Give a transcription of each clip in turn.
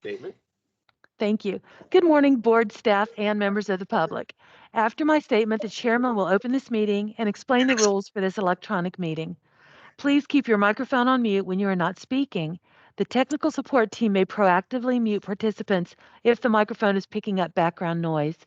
statement. Thank you. Good morning, board, staff, and members of the public. After my statement, the chairman will open this meeting and explain the rules for this electronic meeting. Please keep your microphone on mute when you are not speaking. The technical support team may proactively mute participants if the microphone is picking up background noise.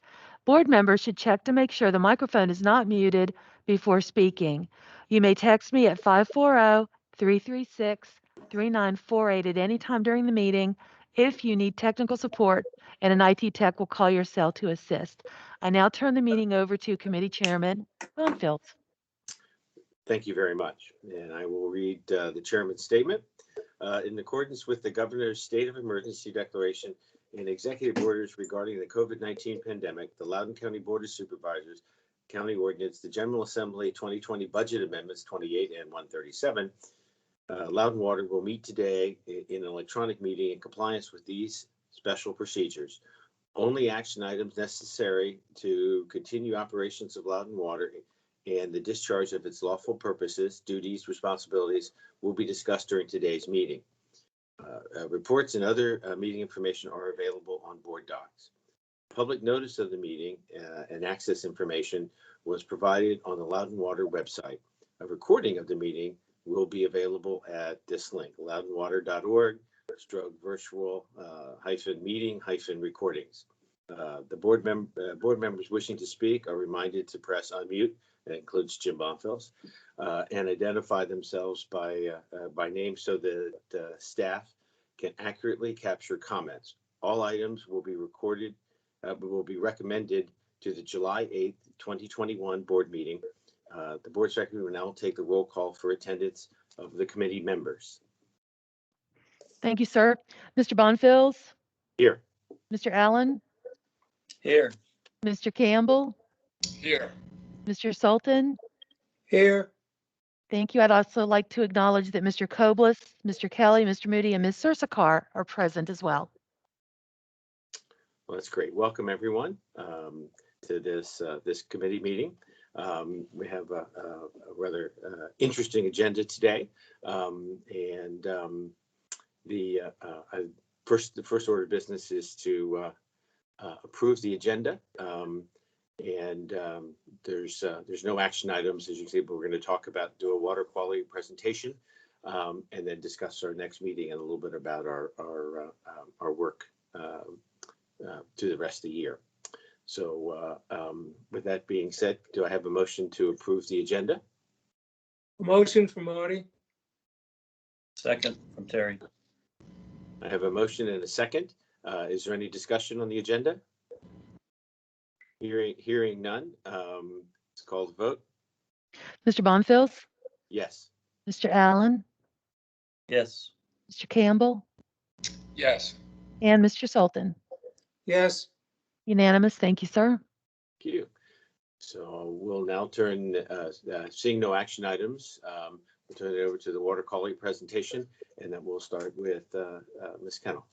Board members should check to make sure the microphone is not muted before speaking. You may text me at 540-336-3948 at any time during the meeting if you need technical support, and an IT tech will call your cell to assist. I now turn the meeting over to Committee Chairman Bonfield. Thank you very much. And I will read the chairman's statement. In accordance with the governor's state of emergency declaration and executive orders regarding the COVID-19 pandemic, the Loudoun County Board of Supervisors, County Ordinance, the General Assembly 2020 Budget Amendments 28 and 137, Loudoun Water will meet today in an electronic meeting in compliance with these special procedures. Only action items necessary to continue operations of Loudoun Water and the discharge of its lawful purposes, duties, responsibilities will be discussed during today's meeting. Reports and other meeting information are available on board docs. Public notice of the meeting and access information was provided on the Loudoun Water website. A recording of the meeting will be available at this link, loudonwater.org/virtual-meeting-recordings. The board members wishing to speak are reminded to press unmute. That includes Jim Bonfils, and identify themselves by name so that staff can accurately capture comments. All items will be recorded, will be recommended to the July 8th, 2021 board meeting. The board secretary will now take the roll call for attendance of the committee members. Thank you, sir. Mr. Bonfils? Here. Mr. Allen? Here. Mr. Campbell? Here. Mr. Sultan? Here. Thank you. I'd also like to acknowledge that Mr. Koblis, Mr. Kelly, Mr. Moody, and Ms. Sursakar are present as well. Well, that's great. Welcome, everyone, to this committee meeting. We have a rather interesting agenda today, the first order of business is to approve the agenda, there's no action items, as you can see, but we're going to do a water quality presentation, and then discuss our next meeting and a little bit about our work through the rest of the year. So with that being said, do I have a motion to approve the agenda? A motion from Marty. Second from Terry. I have a motion and a second. Is there any discussion on the agenda? Hearing none, let's call the vote. Mr. Bonfils? Yes. Mr. Allen? Yes. Mr. Campbell? Yes. And Mr. Sultan? Yes. Unanimous. Thank you, sir. Thank you. So we'll now turn, seeing no action items, we'll turn it over to the water quality presentation, and then we'll start with Ms. Kennel.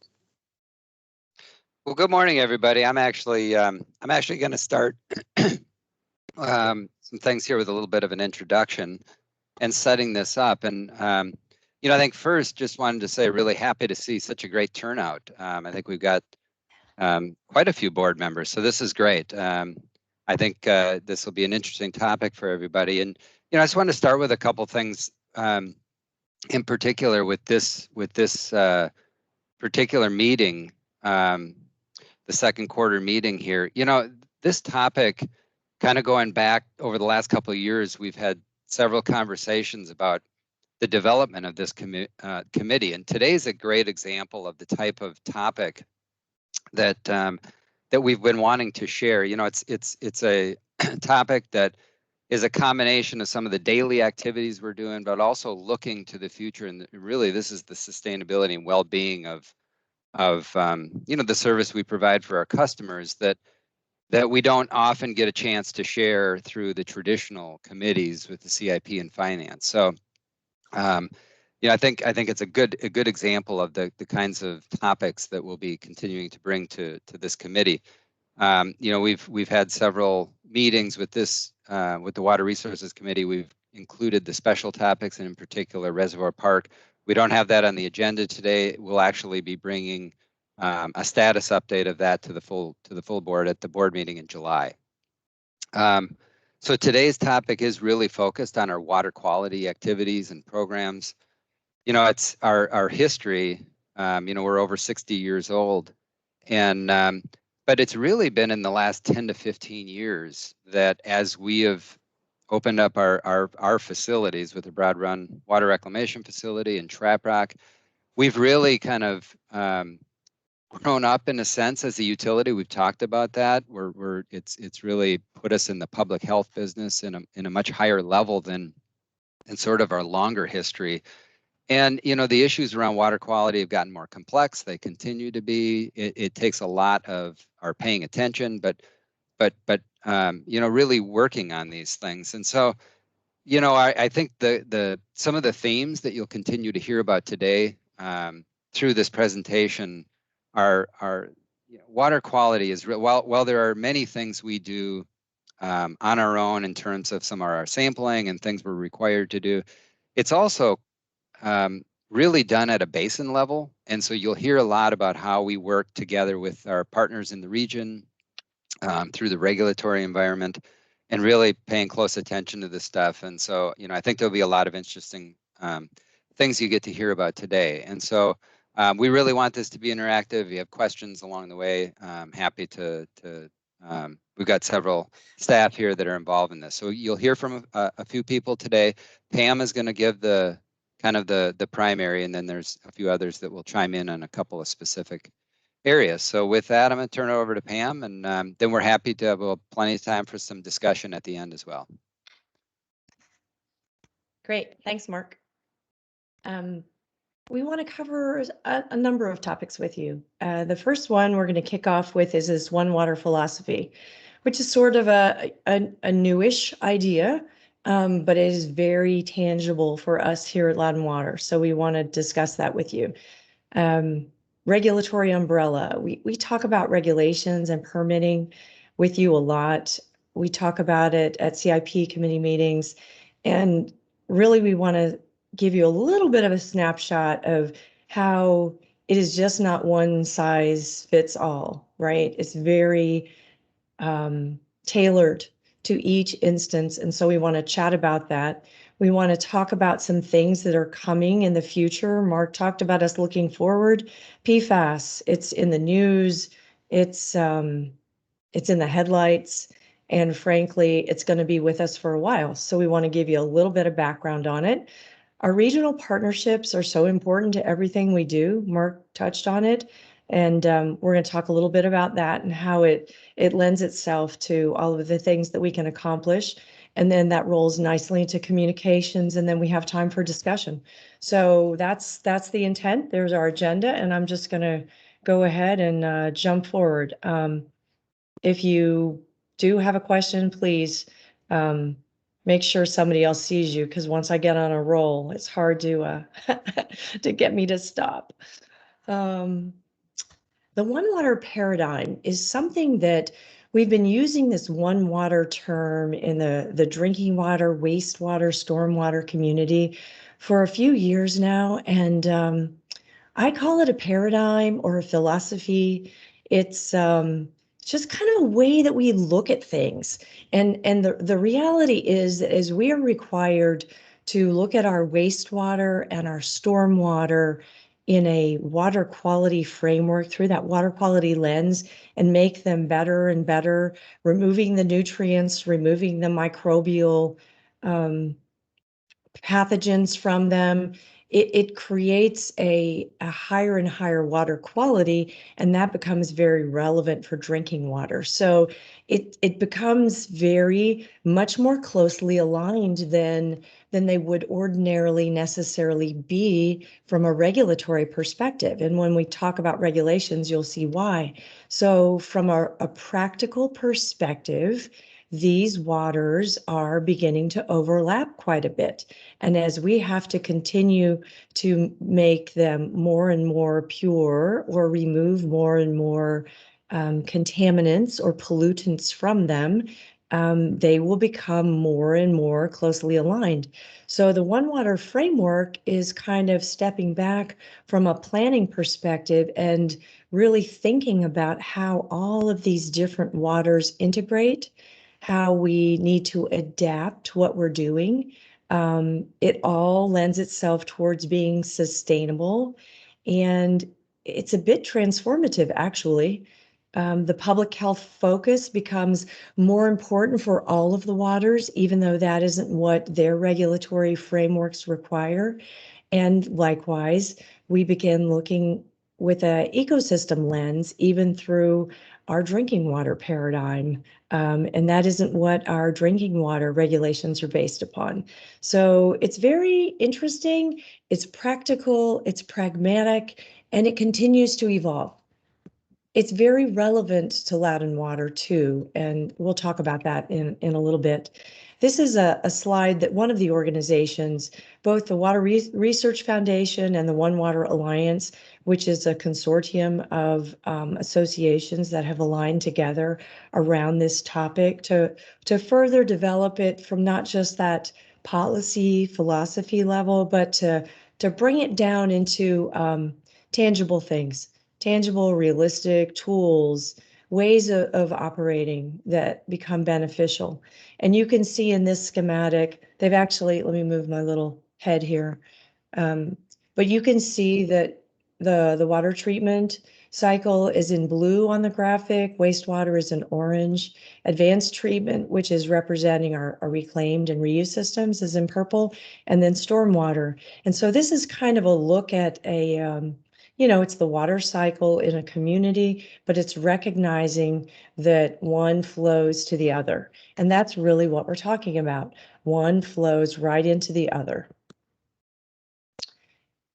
Well, good morning, everybody. I'm actually going to start some things here with a little bit of an introduction and setting this up. And I think first, just wanted to say, really happy to see such a great turnout. I think we've got quite a few board members, so this is great. I think this will be an interesting topic for everybody. And I just want to start with a couple things in particular with this particular meeting. The second quarter meeting here. This topic, kind of going back over the last couple of years, we've had several conversations about the development of this committee, and today's a great example of the type of topic that we've been wanting to share. It's a topic that is a combination of some of the daily activities we're doing, but also looking to the future, and really this is the sustainability and well-being of the service we provide for our customers that we don't often get a chance to share through the traditional committees with the CIP and finance. So, I think it's a good example of the kinds of topics that we'll be continuing to bring to this committee. We've had several meetings with this with the Water Resources Committee. We've included the special topics, and in particular Reservoir Park. We don't have that on the agenda today. We'll actually be bringing a status update of that to the full board at the board meeting in July. So today's topic is really focused on our water quality activities and programs. You know, it's our history. You know, we're over 60 years old, and but it's really been in the last 10 to 15 years that as we have opened up our facilities with the Broad Run Water Reclamation Facility and Trap Rock, we've really kind of grown up in a sense as a utility. We've talked about that. It's really put us in the public health business in a much higher level than in sort of our longer history. And you know, the issues around water quality have gotten more complex. They continue to be. It takes a lot of our paying attention, but you know, really working on these things. And so, you know, I think some of the themes that you'll continue to hear about today through this presentation are you know, water quality is real. While there are many things we do on our own in terms of some of our sampling and things we're required to do, it's also really done at a basin level. And so you'll hear a lot about how we work together with our partners in the region through the regulatory environment and really paying close attention to this stuff. And so, you know, I think there'll be a lot of interesting things you get to hear about today. And so we really want this to be interactive. If you have questions along the way, happy to we've got several staff here that are involved in this. So you'll hear from a few people today. Pam is going to give the kind of the primary, and then there's a few others that will chime in on a couple of specific areas. So with that, I'm going to turn it over to Pam, and then we're happy to have plenty of time for some discussion at the end as well. Great, thanks, Mark. We want to cover a number of topics with you. The first one we're going to kick off with is this one water philosophy, which is sort of a newish idea, but it is very tangible for us here at Loudon Water. So we want to discuss that with you. Regulatory umbrella. We talk about regulations and permitting with you a lot. We talk about it at CIP committee meetings, and really we want to give you a little bit of a snapshot of how it is just not one size fits all, right? It's very tailored to each instance. And so we want to chat about that. We want to talk about some things that are coming in the future. Mark talked about us looking forward. PFAS, it's in the news. It's in the headlights. And frankly, it's going to be with us for a while. So we want to give you a little bit of background on it. Our regional partnerships are so important to everything we do. Mark touched on it, and we're going to talk a little bit about that and how it lends itself to all of the things that we can accomplish. And then that rolls nicely into communications, and then we have time for discussion. So that's the intent. There's our agenda, and I'm just going to go ahead and jump forward. If you do have a question, please make sure somebody else sees you, because once I get on a roll, it's hard to to get me to stop. The one water paradigm is something that we've been using, this one water term in the drinking water, wastewater, stormwater community for a few years now. And I call it a paradigm or a philosophy. It's just kind of a way that we look at things. And the reality is that as we are required to look at our wastewater and our stormwater in a water quality framework through that water quality lens and make them better and better, removing the nutrients, removing the microbial pathogens from them, it creates a higher and higher water quality, and that becomes very relevant for drinking water. So it becomes very much more closely aligned than they would ordinarily necessarily be from a regulatory perspective. And when we talk about regulations, you'll see why. So from a practical perspective, these waters are beginning to overlap quite a bit. And as we have to continue to make them more and more pure or remove more and more contaminants or pollutants from them, they will become more and more closely aligned. So the One Water framework is kind of stepping back from a planning perspective and really thinking about how all of these different waters integrate, how we need to adapt what we're doing. It all lends itself towards being sustainable, and it's a bit transformative, actually. The public health focus becomes more important for all of the waters, even though that isn't what their regulatory frameworks require. And likewise, we begin looking with an ecosystem lens, even through our drinking water paradigm. And that isn't what our drinking water regulations are based upon. So it's very interesting, it's practical, it's pragmatic, and it continues to evolve. It's very relevant to Loudon Water too, and we'll talk about that in a little bit. This is a slide that one of the organizations, both the Water Research Foundation and the One Water Alliance, which is a consortium of associations that have aligned together around this topic to further develop it from not just that policy philosophy level, but to bring it down into tangible things. Tangible, realistic tools, ways of operating that become beneficial. And you can see in this schematic, they've actually, let me move my little head here. But you can see that the water treatment cycle is in blue on the graphic, wastewater is in orange, advanced treatment, which is representing our reclaimed and reuse systems, is in purple, and then stormwater. And so this is kind of a look at it's the water cycle in a community, but it's recognizing that one flows to the other. And that's really what we're talking about. One flows right into the other.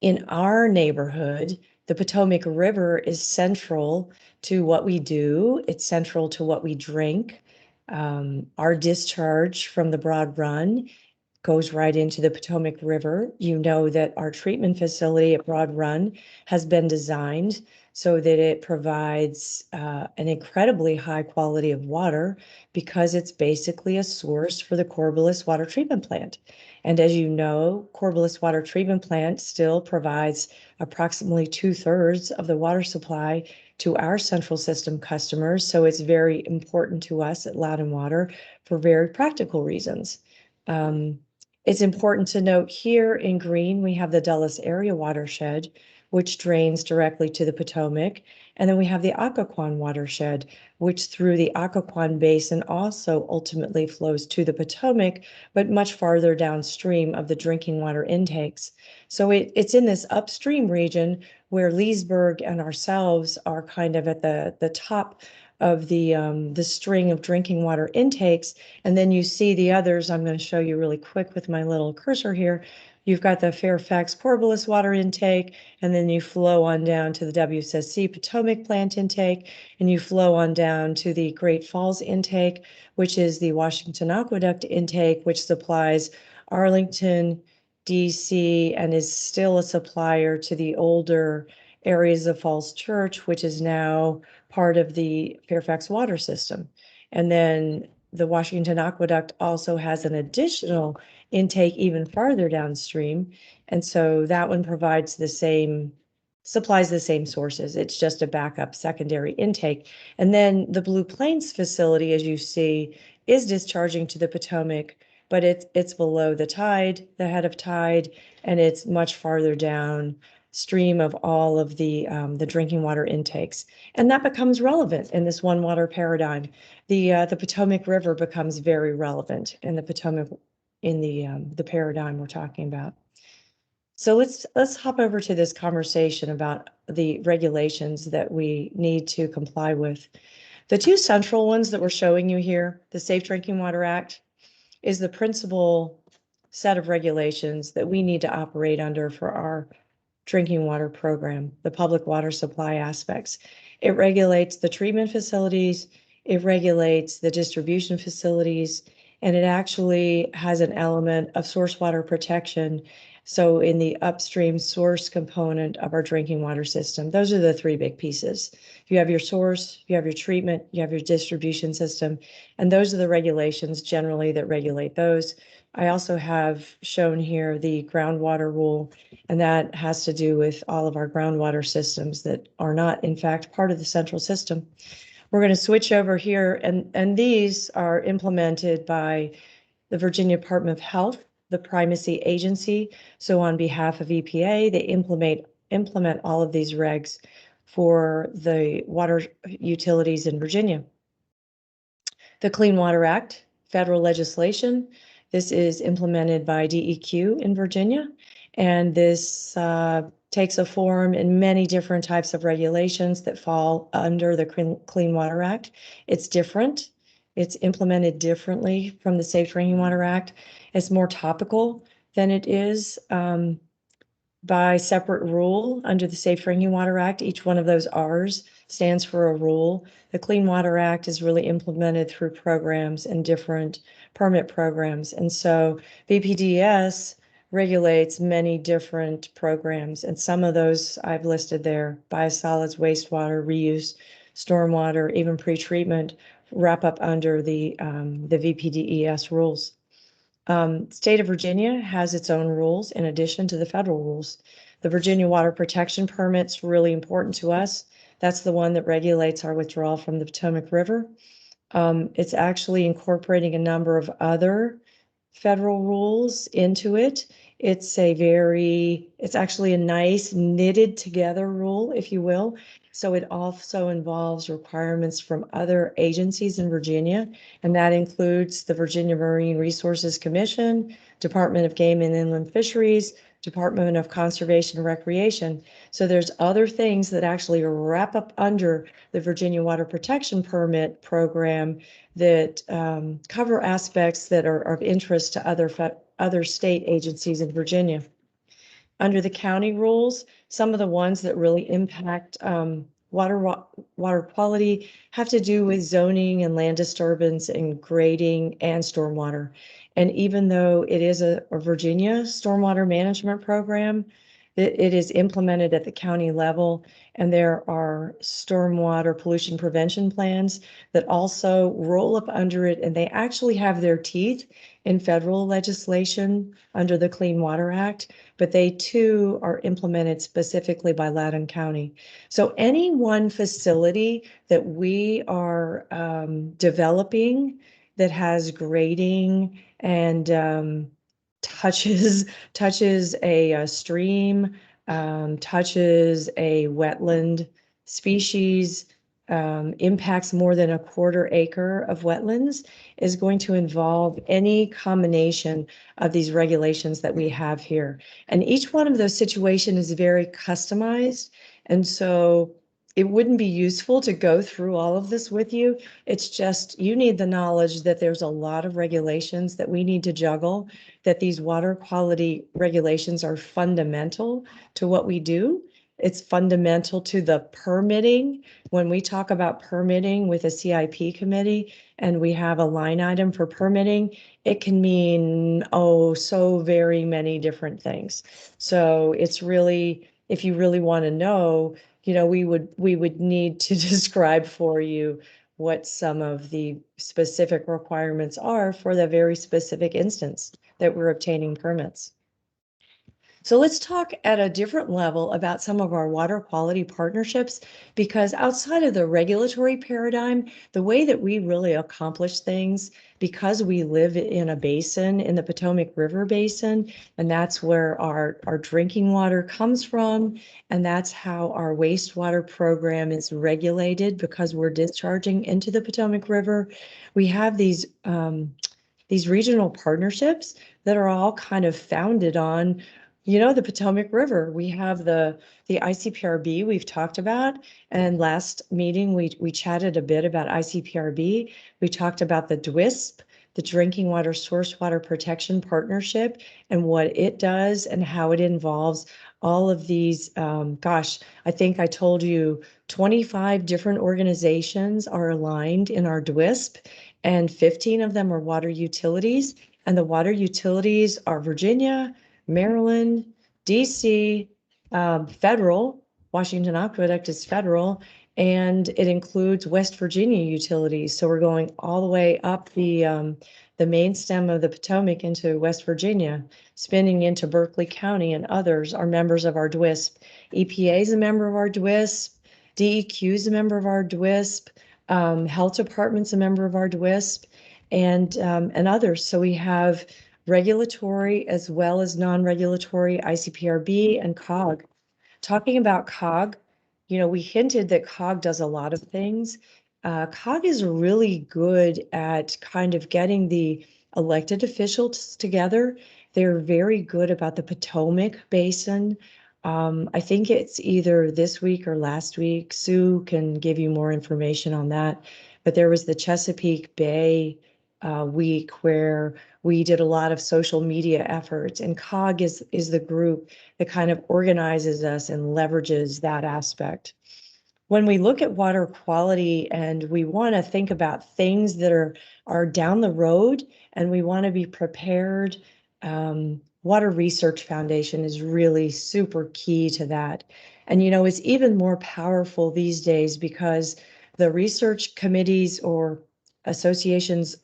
In our neighborhood, the Potomac River is central to what we do. It's central to what we drink. Our discharge from the Broad Run goes right into the Potomac River. You know that our treatment facility at Broad Run has been designed so that it provides an incredibly high quality of water because it's basically a source for the Corvallis Water Treatment Plant. And as you know, Corvallis Water Treatment Plant still provides approximately 2/3 of the water supply to our central system customers. So it's very important to us at Loudon Water for very practical reasons. It's important to note here in green, we have the Dulles area watershed, which drains directly to the Potomac. And then we have the Occoquan watershed, which through the Occoquan Basin also ultimately flows to the Potomac, but much farther downstream of the drinking water intakes. So it's in this upstream region where Leesburg and ourselves are kind of at the top of the string of drinking water intakes. And then you see the others. I'm going to show you really quick with my little cursor here. You've got the Fairfax Corvallis water intake, and then you flow on down to the WSSC Potomac plant intake, and you flow on down to the Great Falls intake, which is the Washington Aqueduct intake, which supplies Arlington, DC, and is still a supplier to the older areas of Falls Church, which is now part of the Fairfax water system. And then the Washington Aqueduct also has an additional intake even farther downstream. And so that one provides supplies the same sources. It's just a backup secondary intake. And then the Blue Plains facility, as you see, is discharging to the Potomac, but it's below the tide, the head of tide, and it's much farther downstream of all of the drinking water intakes. And that becomes relevant in this one water paradigm. The Potomac River becomes very relevant in the Potomac, in the paradigm we're talking about. So let's hop over to this conversation about the regulations that we need to comply with. The two central ones that we're showing you here, the Safe Drinking Water Act, is the principal set of regulations that we need to operate under for our drinking water program, the public water supply aspects. It regulates the treatment facilities, it regulates the distribution facilities, and it actually has an element of source water protection So in the upstream source component of our drinking water system, those are the three big pieces. You have your source, you have your treatment, you have your distribution system, and those are the regulations generally that regulate those. I also have shown here the groundwater rule, and that has to do with all of our groundwater systems that are not, in fact, part of the central system. We're going to switch over here, and these are implemented by the Virginia Department of Health, the primacy agency. So on behalf of EPA, they implement all of these regs for the water utilities in Virginia. The Clean Water Act, federal legislation. This is implemented by DEQ in Virginia, and this takes a form in many different types of regulations that fall under the Clean Water Act. It's different. It's implemented differently from the Safe Drinking Water Act. It's more topical than it is by separate rule under the Safe Drinking Water Act. Each one of those R's stands for a rule. The Clean Water Act is really implemented through programs and different permit programs. And so BPDS regulates many different programs, and some of those I've listed there: biosolids, wastewater, reuse, stormwater, even pretreatment wrap up under the VPDES rules. State of Virginia has its own rules in addition to the federal rules. The Virginia Water Protection Permit's really important to us. That's the one that regulates our withdrawal from the Potomac River. It's actually incorporating a number of other federal rules into it. It's actually a nice knitted together rule, if you will. So it also involves requirements from other agencies in Virginia, and that includes the Virginia Marine Resources Commission, Department of Game and Inland Fisheries, Department of Conservation and Recreation. So there's other things that actually wrap up under the Virginia Water Protection Permit program that cover aspects that are of interest to other state agencies in Virginia. Under the county rules, some of the ones that really impact water quality have to do with zoning and land disturbance and grading and stormwater. And even though it is a Virginia stormwater management program, it is implemented at the county level, and there are stormwater pollution prevention plans that also roll up under it, and they actually have their teeth in federal legislation under the Clean Water Act, but they too are implemented specifically by Loudoun County. So any one facility that we are developing that has grading and touches a stream, touches a wetland species, impacts more than a quarter acre of wetlands, is going to involve any combination of these regulations that we have here. And each one of those situations is very customized. And so it wouldn't be useful to go through all of this with you. It's just, you need the knowledge that there's a lot of regulations that we need to juggle, that these water quality regulations are fundamental to what we do. It's fundamental to the permitting. When we talk about permitting with a CIP committee and we have a line item for permitting, it can mean, so very many different things. So it's really, if you really want to know, we would need to describe for you what some of the specific requirements are for the very specific instance that we're obtaining permits. So let's talk at a different level about some of our water quality partnerships, because outside of the regulatory paradigm, the way that we really accomplish things, because we live in a basin, in the Potomac River Basin, and that's where our drinking water comes from, and that's how our wastewater program is regulated, because we're discharging into the Potomac River. We have these regional partnerships that are all kind of founded on the Potomac River. We have the ICPRB we've talked about, and last meeting we chatted a bit about ICPRB. We talked about the DWISP, the Drinking Water Source Water Protection Partnership, and what it does and how it involves all of these, I think I told you 25 different organizations are aligned in our DWISP, and 15 of them are water utilities, and the water utilities are Virginia, Maryland, DC, federal, Washington Aqueduct is federal, and it includes West Virginia utilities. So we're going all the way up the main stem of the Potomac into West Virginia, spinning into Berkeley County, and others are members of our DWISP. EPA is a member of our DWISP. DEQ is a member of our DWISP. Health Department's a member of our DWISP, and others. So we have regulatory as well as non-regulatory ICPRB and COG. Talking about COG, we hinted that COG does a lot of things. COG is really good at kind of getting the elected officials together. They're very good about the Potomac Basin. I think it's either this week or last week. Sue can give you more information on that. But there was the Chesapeake Bay week where we did a lot of social media efforts, and COG is the group that kind of organizes us and leverages that aspect. When we look at water quality and we want to think about things that are down the road and we want to be prepared, Water Research Foundation is really super key to that. And, it's even more powerful these days because the research committees or associations,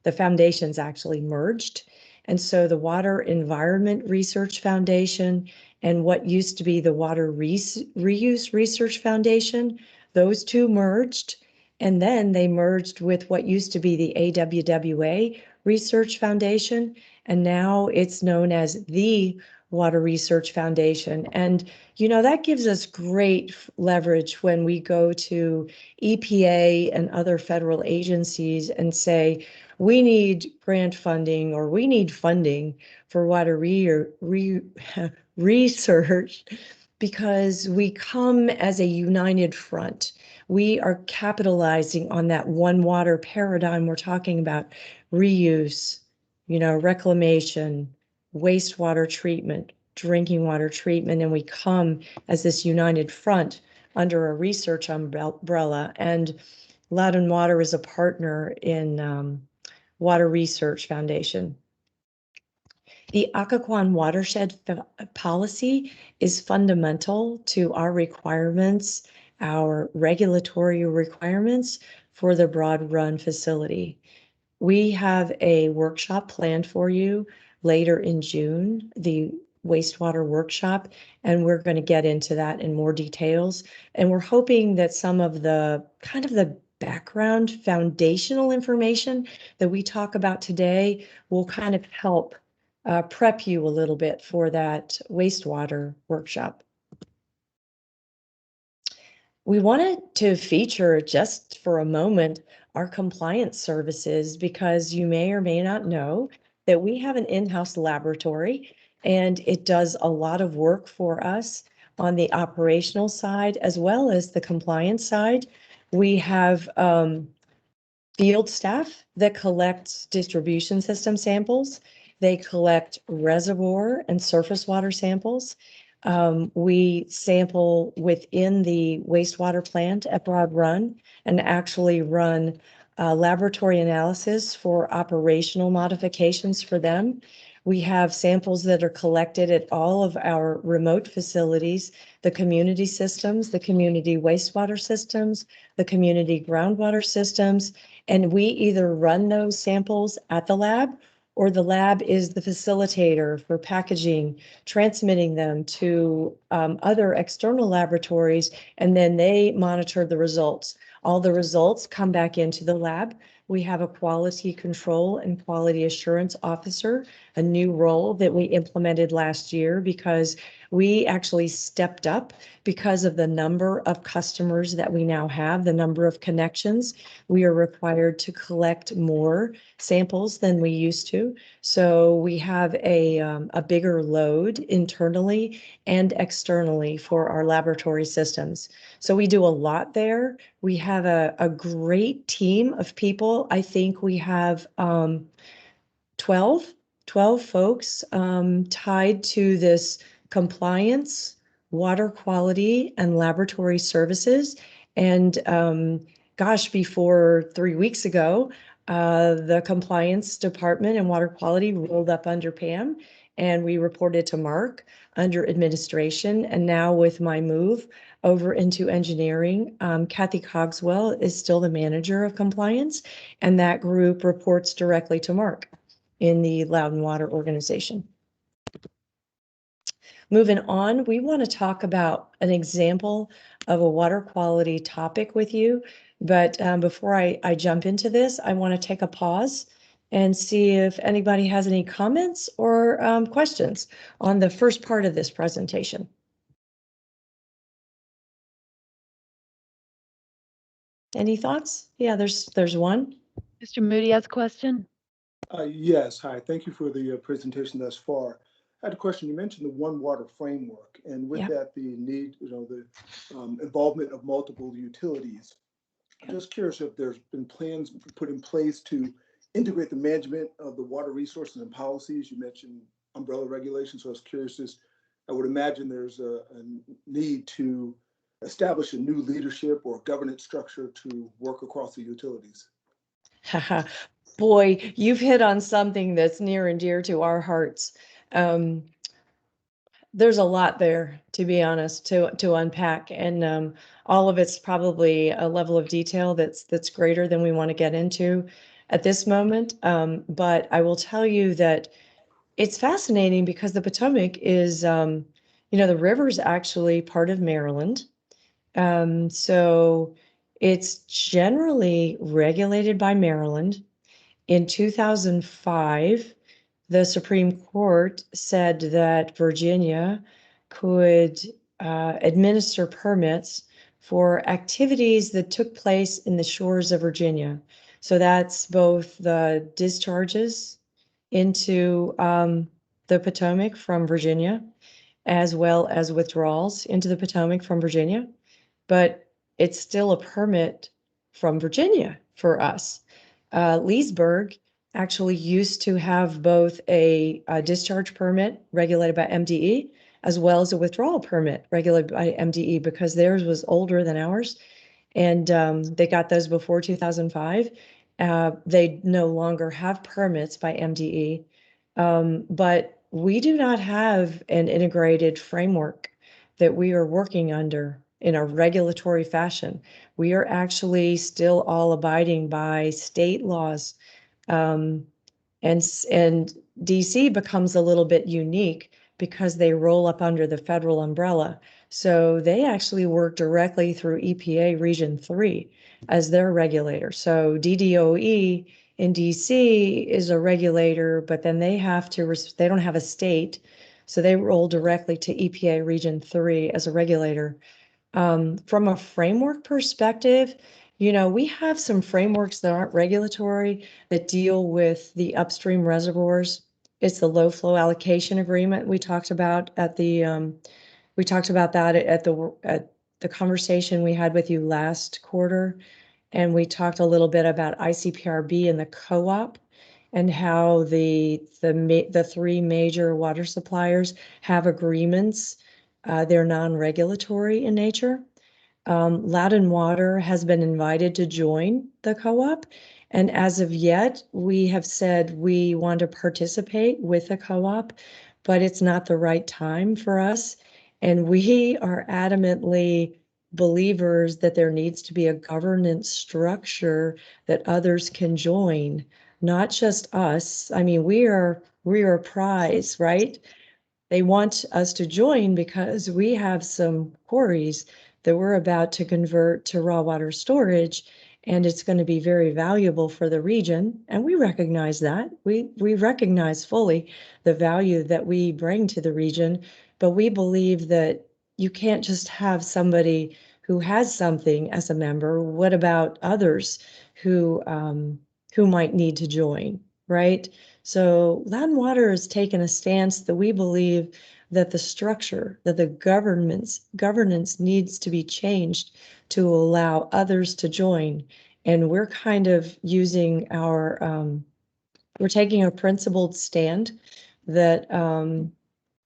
the foundations actually merged. And so the Water Environment Research Foundation and what used to be the Water Reuse Research Foundation, those two merged. And then they merged with what used to be the AWWA Research Foundation. And now it's known as the Water Research Foundation. And, that gives us great leverage when we go to EPA and other federal agencies and say, we need grant funding or we need funding for water research, because we come as a united front. We are capitalizing on that one water paradigm. We're talking about reuse, reclamation, wastewater treatment, drinking water treatment, and we come as this united front under a research umbrella. And Loudon Water is a partner in Water Research Foundation. The Occoquan Watershed Policy is fundamental to our requirements, our regulatory requirements for the Broad Run facility. We have a workshop planned for you later in June, the wastewater workshop, and we're going to get into that in more details. And we're hoping that some of the kind of the background foundational information that we talk about today will kind of help prep you a little bit for that wastewater workshop. We wanted to feature just for a moment our compliance services, because you may or may not know that we have an in-house laboratory, and it does a lot of work for us on the operational side as well as the compliance side. We have field staff that collects distribution system samples. They collect reservoir and surface water samples. We sample within the wastewater plant at Broad Run and actually run laboratory analysis for operational modifications for them. We have samples that are collected at all of our remote facilities, the community systems, the community wastewater systems, the community groundwater systems, and we either run those samples at the lab, or the lab is the facilitator for packaging, transmitting them to other external laboratories, and then they monitor the results. All the results come back into the lab. We have a quality control and quality assurance officer, a new role that we implemented last year because we actually stepped up because of the number of customers that we now have, the number of connections. We are required to collect more samples than we used to. So we have a bigger load internally and externally for our laboratory systems. So we do a lot there. We have a great team of people. I think we have 12 folks tied to this compliance, water quality, and laboratory services. And gosh, before 3 weeks ago, the compliance department and water quality rolled up under Pam, and we reported to Mark under administration. And now with my move over into engineering, Kathy Cogswell is still the manager of compliance, and that group reports directly to Mark in the Loudon Water organization. Moving on, we want to talk about an example of a water quality topic with you. But before I jump into this, I want to take a pause and see if anybody has any comments or questions on the first part of this presentation. Any thoughts? Yeah, there's one. Mr. Moody has a question. Yes, hi. Thank you for the presentation thus far. I had a question. You mentioned the One Water framework, and with that, the need, the involvement of multiple utilities. I'm just curious if there's been plans put in place to integrate the management of the water resources and policies. You mentioned umbrella regulations, so I was curious. I would imagine there's a need to establish a new leadership or governance structure to work across the utilities. Boy, you've hit on something that's near and dear to our hearts. There's a lot there, to be honest, to unpack, and all of it's probably a level of detail that's greater than we want to get into at this moment. But I will tell you that it's fascinating because the Potomac is, the river's actually part of Maryland. So it's generally regulated by Maryland. In 2005, the Supreme Court said that Virginia could administer permits for activities that took place in the shores of Virginia. So that's both the discharges into the Potomac from Virginia, as well as withdrawals into the Potomac from Virginia. But it's still a permit from Virginia for us. Leesburg actually used to have both a discharge permit regulated by MDE as well as a withdrawal permit regulated by MDE because theirs was older than ours. And they got those before 2005. They no longer have permits by MDE, but we do not have an integrated framework that we are working under in a regulatory fashion. We are actually still all abiding by state laws. And DC becomes a little bit unique because they roll up under the federal umbrella. So they actually work directly through EPA Region 3 as their regulator. So DDOE in DC is a regulator, but then they don't have a state. So they roll directly to EPA Region 3 as a regulator. From a framework perspective, we have some frameworks that aren't regulatory that deal with the upstream reservoirs. It's the low flow allocation agreement we talked about at the conversation we had with you last quarter, and we talked a little bit about ICPRB and the co-op and how the three major water suppliers have agreements. They're non-regulatory in nature. Loudon Water has been invited to join the co-op, and as of yet, we have said we want to participate with the co-op, but it's not the right time for us. And we are adamantly believers that there needs to be a governance structure that others can join, not just us. I mean, we are a prize, right? They want us to join because we have some quarries that we're about to convert to raw water storage, and it's going to be very valuable for the region. And we recognize that. We recognize fully the value that we bring to the region, but we believe that you can't just have somebody who has something as a member. What about others who might need to join, right? So Loudon Water has taken a stance that we believe that the structure, that the governance needs to be changed to allow others to join. And we're kind of using we're taking a principled stand that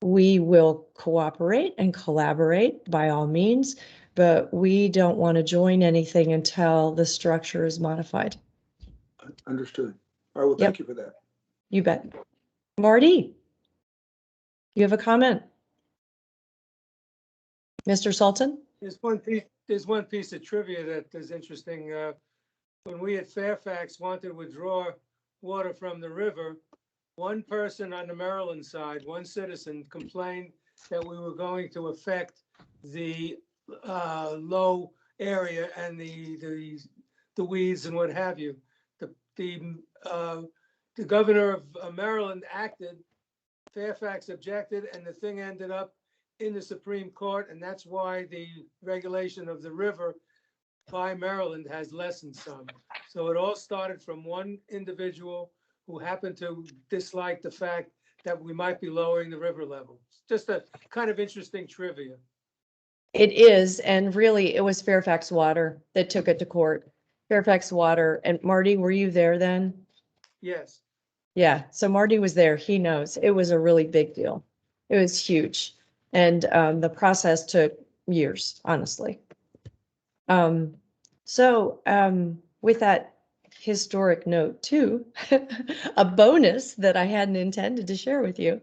we will cooperate and collaborate by all means, but we don't want to join anything until the structure is modified. Understood. All right, well, thank you for that. You bet. Marty? You have a comment? Mr. Sultan? There's one piece of trivia that is interesting. When we at Fairfax wanted to withdraw water from the river, one person on the Maryland side, one citizen, complained that we were going to affect the low area and the weeds and what have you. The governor of Maryland acted, Fairfax objected, and the thing ended up in the Supreme Court, and that's why the regulation of the river by Maryland has lessened some. So it all started from one individual who happened to dislike the fact that we might be lowering the river level. Just a kind of interesting trivia. It is, and really, it was Fairfax Water that took it to court. Fairfax Water, and Marty, were you there then? Yes. Yeah, so Marty was there. He knows. It was a really big deal. It was huge. And the process took years, honestly. With that historic note too, a bonus that I hadn't intended to share with you,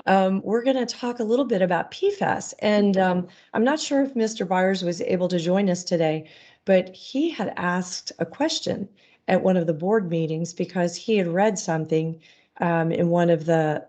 we're going to talk a little bit about PFAS. And I'm not sure if Mr. Byers was able to join us today, but he had asked a question at one of the board meetings because he had read something in one of the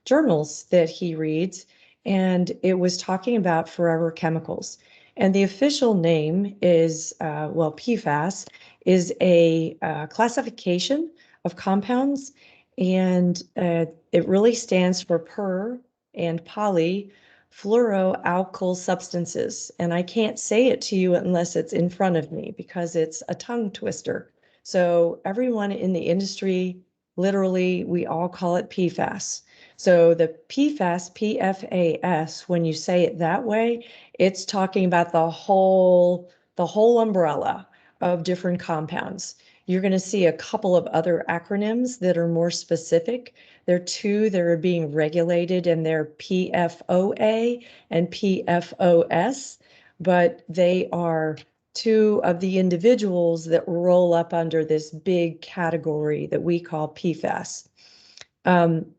journals that he reads, and it was talking about forever chemicals. And the official name is, PFAS is a classification of compounds, and it really stands for per and polyfluoroalkyl substances. And I can't say it to you unless it's in front of me because it's a tongue twister. So everyone in the industry, literally, we all call it PFAS. So the PFAS, PFAS, when you say it that way, it's talking about the whole umbrella of different compounds. You're going to see a couple of other acronyms that are more specific. There are two that are being regulated, and they're PFOA and PFOS, but they are two of the individuals that roll up under this big category that we call PFAS.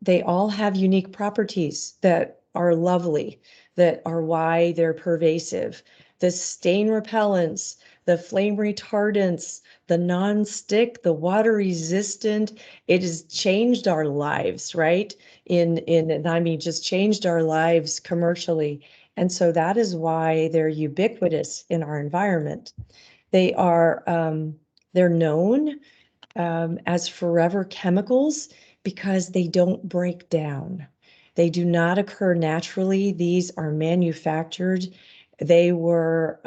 They all have unique properties that are lovely, that are why they're pervasive. The stain repellents, the flame retardants, the non-stick, the water resistant, it has changed our lives, right? Just changed our lives commercially. And so that is why they're ubiquitous in our environment. They are, they're known as forever chemicals because they don't break down. They do not occur naturally. These are manufactured. They were,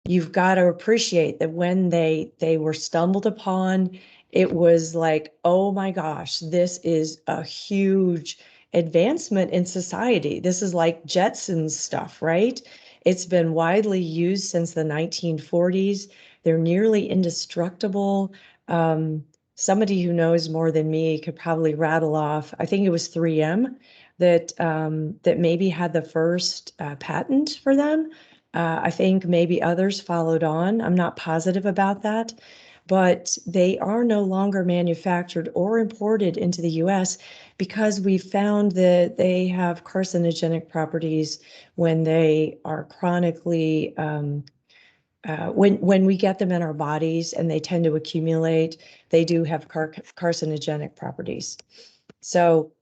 you've got to appreciate that when they were stumbled upon, it was like, oh my gosh, this is a huge advancement in society. This is like Jetsons stuff, right? It's been widely used since the 1940s. They're nearly indestructible. Somebody who knows more than me could probably rattle off, I think it was 3M that maybe had the first patent for them. I think maybe others followed on. I'm not positive about that, but they are no longer manufactured or imported into the US because we found that they have carcinogenic properties when they are chronically when we get them in our bodies and they tend to accumulate, they do have carcinogenic properties. So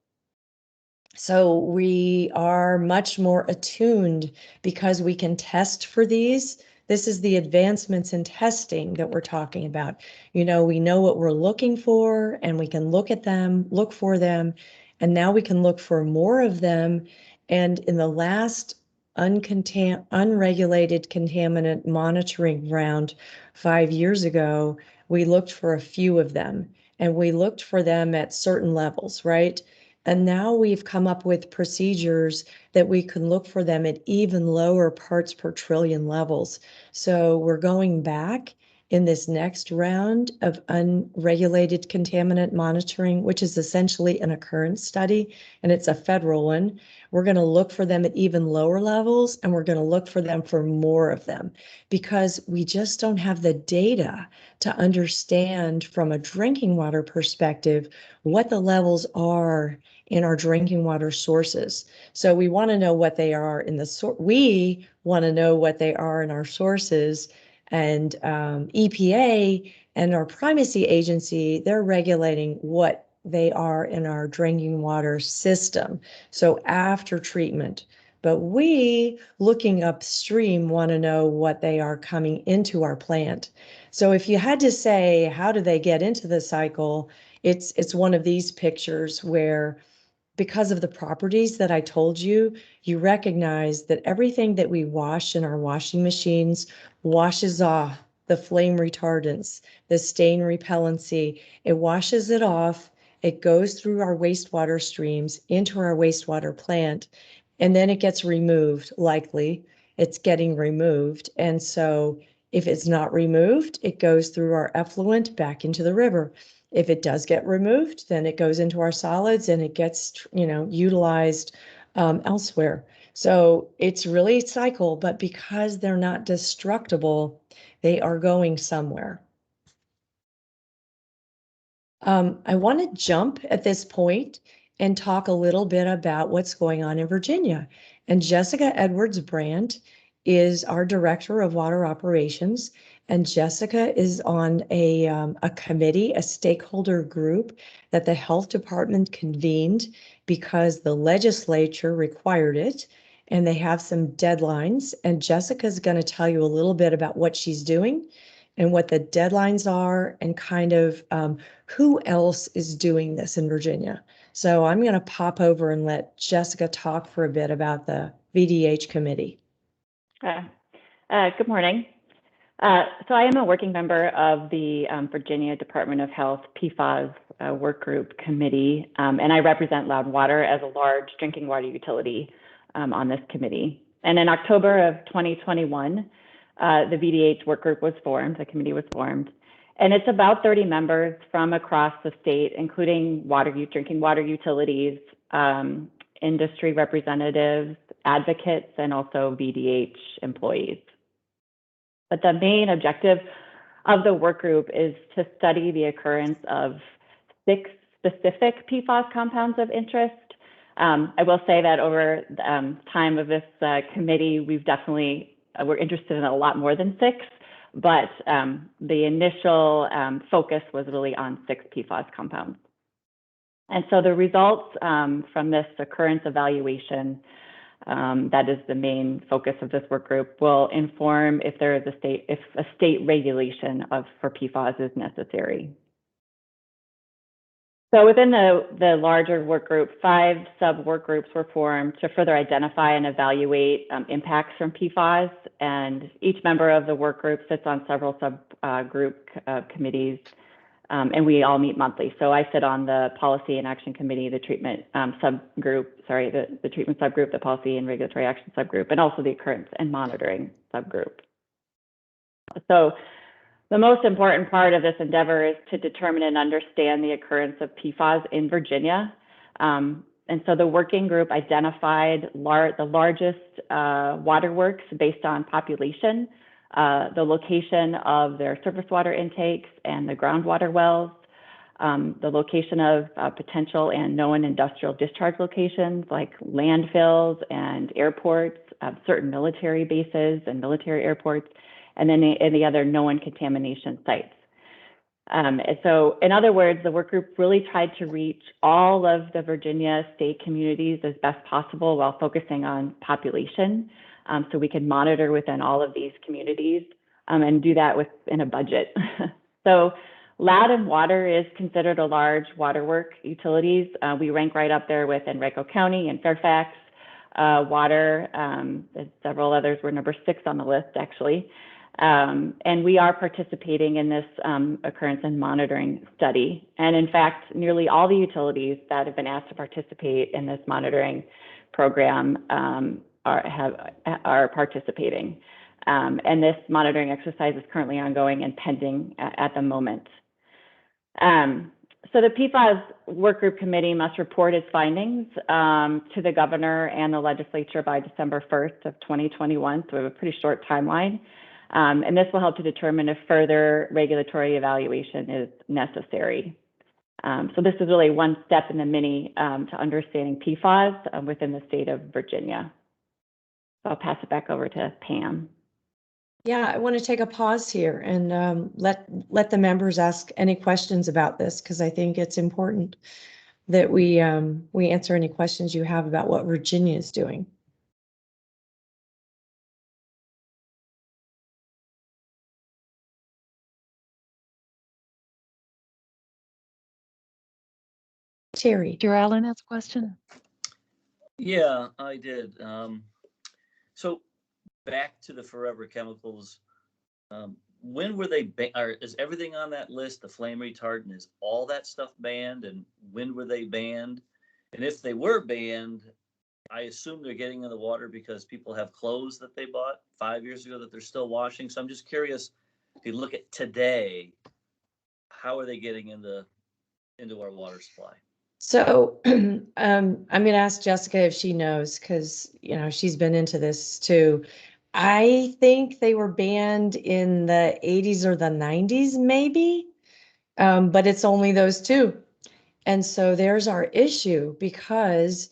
we are much more attuned because we can test for these. This is the advancements in testing that we're talking about. We know what we're looking for, and we can look at them, look for them, and now we can look for more of them. And in the last unregulated contaminant monitoring round 5 years ago, we looked for a few of them, and we looked for them at certain levels, right? And now we've come up with procedures that we can look for them at even lower parts per trillion levels. So we're going back in this next round of unregulated contaminant monitoring, which is essentially an occurrence study, and it's a federal one. We're going to look for them at even lower levels, and we're going to look for them for more of them because we just don't have the data to understand from a drinking water perspective what the levels are in our drinking water sources. So we want to know what they are in the we want to know what they are in our sources, and EPA and our primacy agency, they're regulating what they are in our drinking water system. So after treatment. But we, looking upstream, want to know what they are coming into our plant. So if you had to say, how do they get into the cycle? It's one of these pictures where, because of the properties that I told you, you recognize that everything that we wash in our washing machines washes off the flame retardants, the stain repellency. It washes it off. It goes through our wastewater streams into our wastewater plant, and then it gets removed. Likely it's getting removed. And so if it's not removed, it goes through our effluent back into the river. If it does get removed, then it goes into our solids and it gets, utilized elsewhere. So it's really a cycle, but because they're not destructible, they are going somewhere. I want to jump at this point and talk a little bit about what's going on in Virginia. And Jessica Edwards-Brandt is our Director of Water Operations. And Jessica is on a committee, a stakeholder group that the health department convened because the legislature required it. And they have some deadlines. And Jessica's going to tell you a little bit about what she's doing and what the deadlines are, and kind of who else is doing this in Virginia. So I'm going to pop over and let Jessica talk for a bit about the VDH committee. Good morning. So I am a working member of the Virginia Department of Health PFAS work group committee, and I represent Loud Water as a large drinking water utility on this committee. And in October of 2021, the VDH work group was formed, the committee was formed, and it's about 30 members from across the state, including drinking water utilities, industry representatives, advocates, and also VDH employees. But the main objective of the work group is to study the occurrence of 6 specific PFAS compounds of interest. I will say that over the time of this committee, we're interested in a lot more than 6, but the initial focus was really on 6 PFAS compounds. And so the results from this occurrence evaluation, that is the main focus of this work group, will inform if there is a state regulation for PFAS is necessary. So within the larger work group, 5 sub-work groups were formed to further identify and evaluate impacts from PFAS, and each member of the work group sits on several sub-group committees, and we all meet monthly. So I sit on the Policy and Action Committee, the treatment subgroup, the treatment subgroup, the Policy and Regulatory Action subgroup, and also the Occurrence and Monitoring subgroup. So the most important part of this endeavor is to determine and understand the occurrence of PFAS in Virginia. And so the working group identified the largest waterworks based on population, the location of their surface water intakes and the groundwater wells, the location of potential and known industrial discharge locations like landfills and airports, certain military bases and military airports, and then the other known contamination sites. And so, in other words, the work group really tried to reach all of the Virginia state communities as best possible while focusing on population, so we can monitor within all of these communities and do that within a budget. So Loud and Water is considered a large waterwork utilities. We rank right up there with Henrico County and Fairfax Water. Several others were number 6 on the list, actually. And we are participating in this occurrence and monitoring study. And in fact, nearly all the utilities that have been asked to participate in this monitoring program are participating. And this monitoring exercise is currently ongoing and pending at the moment. So the PFAS work group committee must report its findings to the governor and the legislature by December 1st of 2021. So we have a pretty short timeline. And this will help to determine if further regulatory evaluation is necessary. So this is really one step in the mini to understanding PFAS within the state of Virginia. So I'll pass it back over to Pam. Yeah, I want to take a pause here and let the members ask any questions about this, because I think it's important that we answer any questions you have about what Virginia is doing. Terry. Dear Allen has a question. Yeah, I did. So back to the forever chemicals. When were they is everything on that list, the flame retardant, is all that stuff banned? And when were they banned? And if they were banned, I assume they're getting in the water because people have clothes that they bought 5 years ago that they're still washing. So I'm just curious, if you look at today, how are they getting into our water supply? So I'm going to ask Jessica if she knows, because she's been into this too. I think they were banned in the 80s or the 90s, maybe, but it's only those two. And so there's our issue, because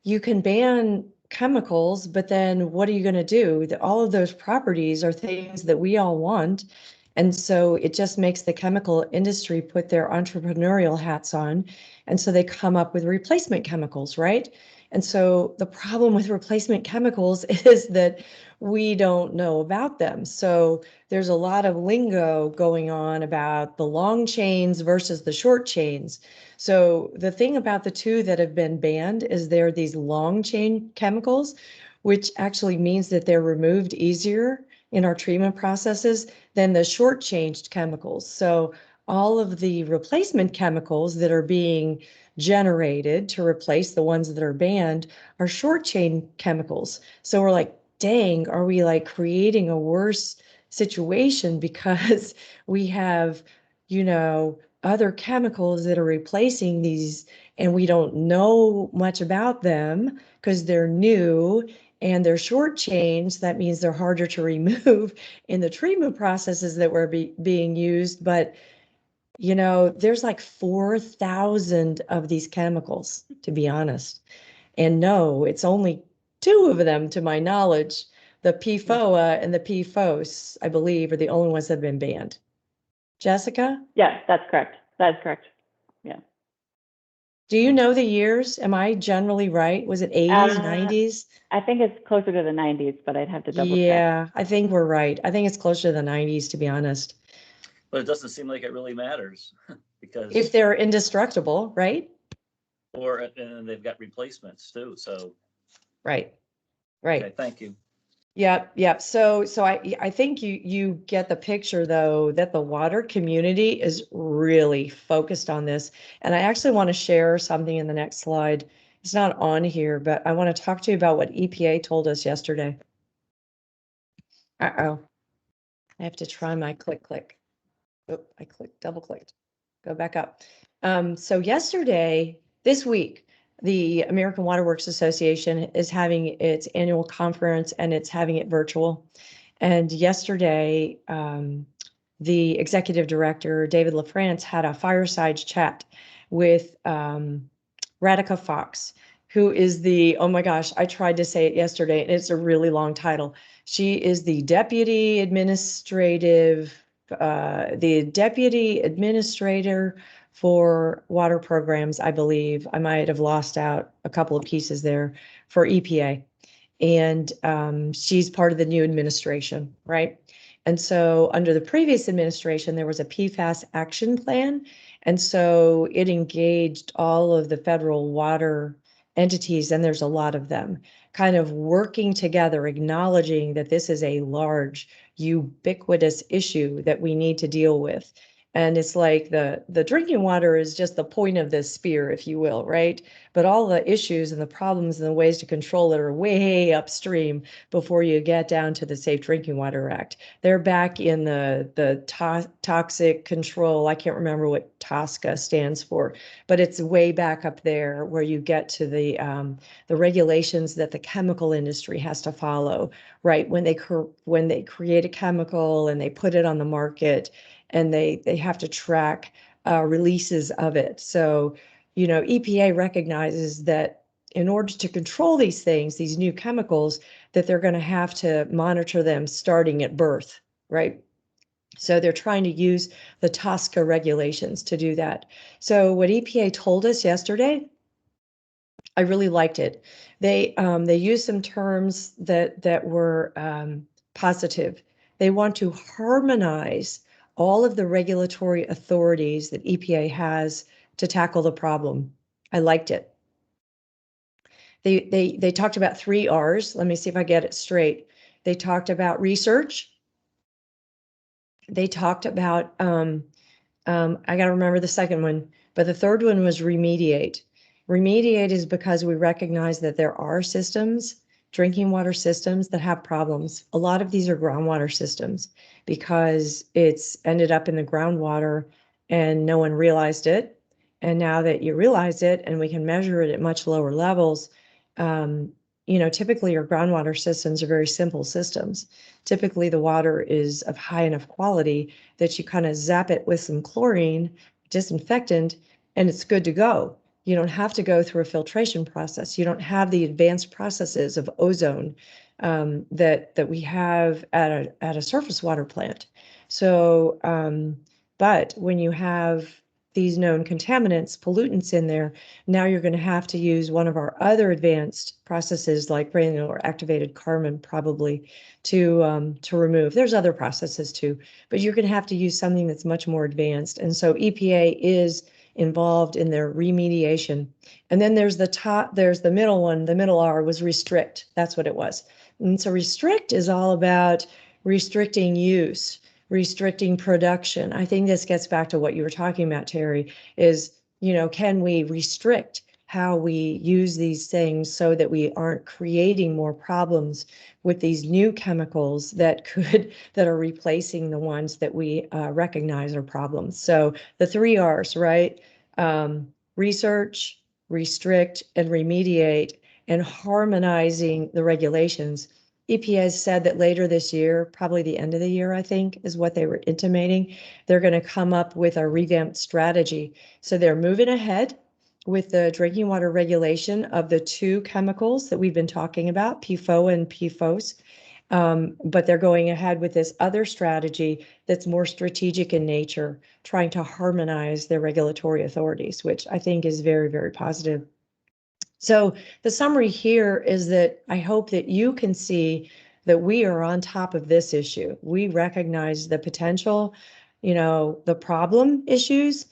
you can ban chemicals, but then what are you going to do? All of those properties are things that we all want. And so it just makes the chemical industry put their entrepreneurial hats on. And so they come up with replacement chemicals, right? And so the problem with replacement chemicals is that we don't know about them. So there's a lot of lingo going on about the long chains versus the short chains. So the thing about the two that have been banned is they're these long chain chemicals, which actually means that they're removed easier in our treatment processes than the short changed chemicals. So all of the replacement chemicals that are being generated to replace the ones that are banned are short chain chemicals. So we're like, dang, are we like creating a worse situation because we have, other chemicals that are replacing these, and we don't know much about them because they're new and they're short chains. That means they're harder to remove in the treatment processes that were being used. But there's like 4,000 of these chemicals, to be honest. And no, it's only two of them, to my knowledge. The PFOA and the PFOS, I believe, are the only ones that have been banned. Jessica? Yes, that's correct. That's correct. Yeah. Do you know the years? Am I generally right? Was it 80s, 90s? I think it's closer to the 90s, but I'd have to double check. Yeah, I think we're right. I think it's closer to the 90s, to be honest. But it doesn't seem like it really matters because if they're indestructible, right? And they've got replacements too. So right. Okay, thank you. Yep. So I think you get the picture, though, that the water community is really focused on this. And I actually want to share something in the next slide. It's not on here, but I want to talk to you about what EPA told us yesterday. Uh-oh. I have to try my click. Oh, I double clicked. Go back up. So this week, the American Water Works Association is having its annual conference, and it's having it virtual. And yesterday, the executive director, David LaFrance, had a fireside chat with Radhika Fox, who is oh my gosh, I tried to say it yesterday, and it's a really long title. She is the deputy administrator for water programs, I believe. I might have lost out a couple of pieces there for EPA. And she's part of the new administration, right? And so under the previous administration, there was a PFAS action plan. And so it engaged all of the federal water entities, and there's a lot of them, kind of working together, acknowledging that this is a large, ubiquitous issue that we need to deal with. And it's like the drinking water is just the point of this spear, if you will, right? But all the issues and the problems and the ways to control it are way upstream before you get down to the Safe Drinking Water Act. They're back in the toxic control. I can't remember what TSCA stands for, but it's way back up there where you get to the regulations that the chemical industry has to follow, right? When they create a chemical and they put it on the market, and they have to track releases of it. So, EPA recognizes that in order to control these things, these new chemicals, that they're going to have to monitor them starting at birth, right? So they're trying to use the TSCA regulations to do that. So what EPA told us yesterday, I really liked it. They used some terms that were positive. They want to harmonize all of the regulatory authorities that EPA has to tackle the problem. I liked it. They talked about 3 R's. Let me see if I get it straight. They talked about research. They talked about I got to remember the second one, but the third one was remediate. Remediate is because we recognize that there are systems, drinking water systems, that have problems. A lot of these are groundwater systems because it's ended up in the groundwater and no one realized it. And now that you realize it and we can measure it at much lower levels, typically your groundwater systems are very simple systems. Typically the water is of high enough quality that you kind of zap it with some chlorine, disinfectant, and it's good to go. You don't have to go through a filtration process. You don't have the advanced processes of ozone that we have at a surface water plant. So, but when you have these known contaminants, pollutants in there, now you're going to have to use one of our other advanced processes like granular activated carbon probably to remove. There's other processes too, but you're going to have to use something that's much more advanced. And so EPA is involved in their remediation. And then there's the middle one, the middle R was restrict. That's what it was. And so restrict is all about restricting use, restricting production. I think this gets back to what you were talking about, Terry, is, can we restrict how we use these things so that we aren't creating more problems with these new chemicals that are replacing the ones that we recognize are problems. So the 3 R's, right? Research, restrict, and remediate, and harmonizing the regulations. EPA has said that later this year, probably the end of the year, I think, is what they were intimating, they're going to come up with a revamped strategy. So they're moving ahead with the drinking water regulation of the 2 chemicals that we've been talking about, PFOA and PFOS. But they're going ahead with this other strategy that's more strategic in nature, trying to harmonize their regulatory authorities, which I think is very, very positive. So the summary here is that I hope that you can see that we are on top of this issue. We recognize the potential, the problem issues.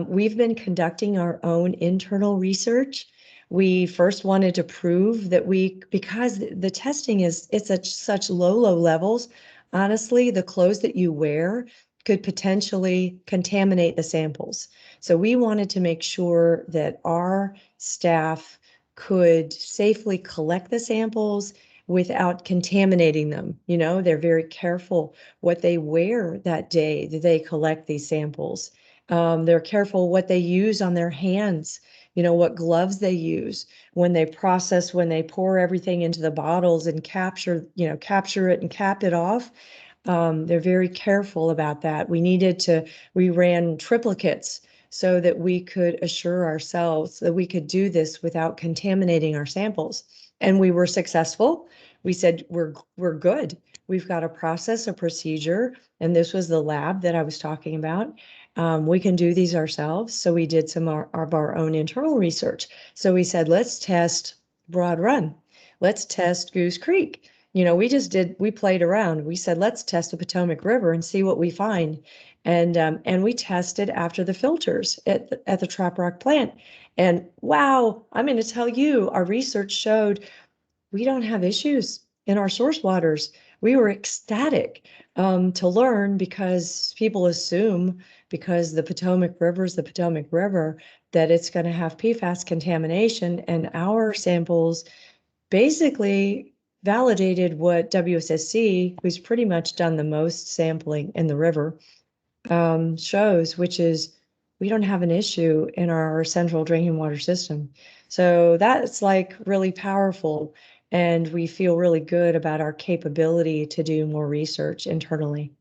We've been conducting our own internal research. We first wanted to prove that because the testing it's at such low levels, honestly, the clothes that you wear could potentially contaminate the samples. So we wanted to make sure that our staff could safely collect the samples without contaminating them. They're very careful what they wear that day that they collect these samples. They're careful what they use on their hands, what gloves they use when they process, when they pour everything into the bottles and capture it and cap it off. They're very careful about that. We ran triplicates so that we could assure ourselves that we could do this without contaminating our samples. And we were successful. We said, we're good. We've got a process, a procedure, and this was the lab that I was talking about. We can do these ourselves. So we did some of our own internal research. So we said, let's test Broad Run. Let's test Goose Creek. We played around. We said, let's test the Potomac River and see what we find. And we tested after the filters at the Trap Rock plant. And wow, I'm going to tell you, our research showed we don't have issues in our source waters. We were ecstatic to learn, because people assume because the Potomac River is the Potomac River that it's going to have PFAS contamination, and our samples basically validated what WSSC, who's pretty much done the most sampling in the river, shows, which is we don't have an issue in our central drinking water system. So that's like really powerful. And we feel really good about our capability to do more research internally.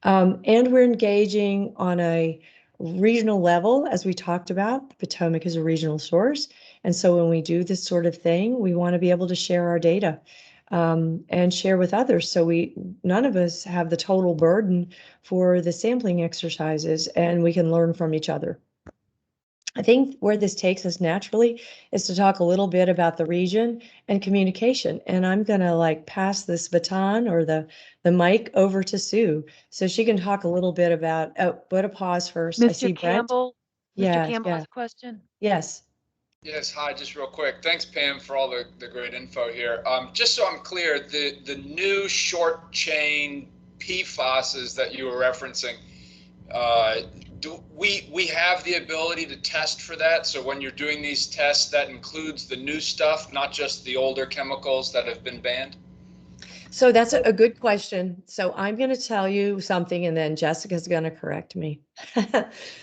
And we're engaging on a regional level, as we talked about, Potomac is a regional source. And so when we do this sort of thing, we want to be able to share our data and share with others. So none of us have the total burden for the sampling exercises, and we can learn from each other. I think where this takes us naturally is to talk a little bit about the region and communication. And I'm going to like pass this baton or the mic over to Sue so she can talk a little bit about, oh, but a pause first. I see Mr. Brent. Campbell, Mr. Yeah, Campbell yeah. has a question. Yes. Yes, hi, just real quick. Thanks, Pam, for all the great info here. Just so I'm clear, the new short chain PFASs that you were referencing, do we have the ability to test for that? So when you're doing these tests, that includes the new stuff, not just the older chemicals that have been banned? So that's a good question. So I'm going to tell you something and then Jessica's going to correct me.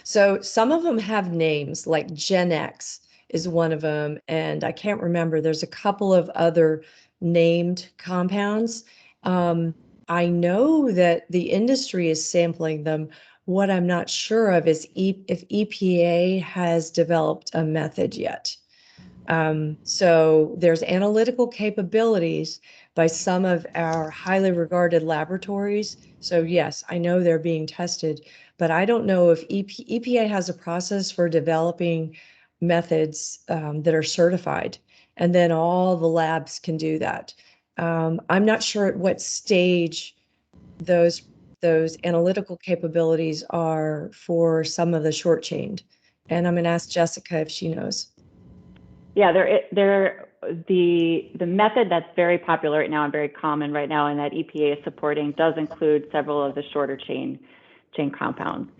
So some of them have names, like Gen X is one of them. And I can't remember, there's a couple of other named compounds. I know that the industry is sampling them. What I'm not sure of is if EPA has developed a method yet. So there's analytical capabilities by some of our highly regarded laboratories. So yes, I know they're being tested, but I don't know if EPA has a process for developing methods that are certified, and then all the labs can do that. I'm not sure at what stage those analytical capabilities are for some of the short chained. And I'm going to ask Jessica if she knows. Yeah, the method that's very popular right now and very common right now and that EPA is supporting does include several of the shorter chain compounds.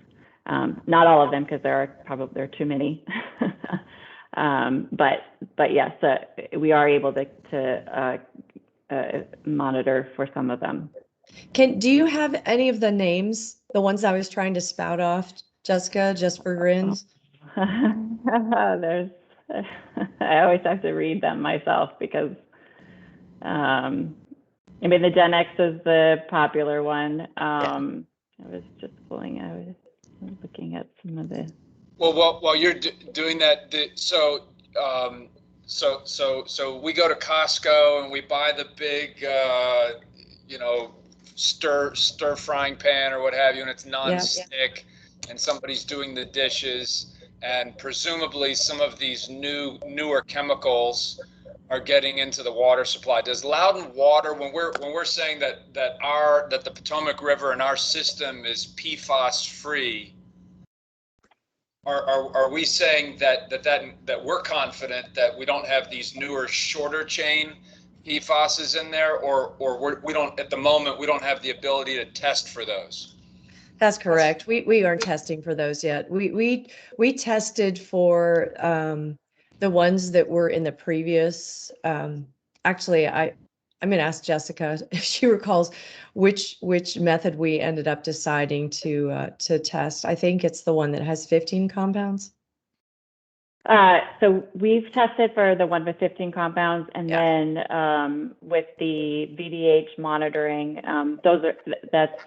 Not all of them, because there are too many. But yes, we are able to monitor for some of them. Do you have any of the names, the ones I was trying to spout off, Jessica, just for grins? I always have to read them myself because, I mean, the Gen X is the popular one. I was just I was looking at some of the. Well, while you're doing that, so we go to Costco and we buy the big, stir frying pan or what have you, and it's non-stick, and somebody's doing the dishes, and presumably some of these newer chemicals are getting into the water supply. Does Loudon Water, when we're saying that the Potomac River and our system is PFAS free, are we saying that we're confident that we don't have these newer shorter chain PFASs in there, or we don't, at the moment, we don't have the ability to test for those? That's correct. We aren't testing for those yet. We tested for the ones that were in the previous. Actually, I'm going to ask Jessica if she recalls which method we ended up deciding to test. I think it's the one that has 15 compounds. So we've tested for the one with 15 compounds, and then with the VDH monitoring, that's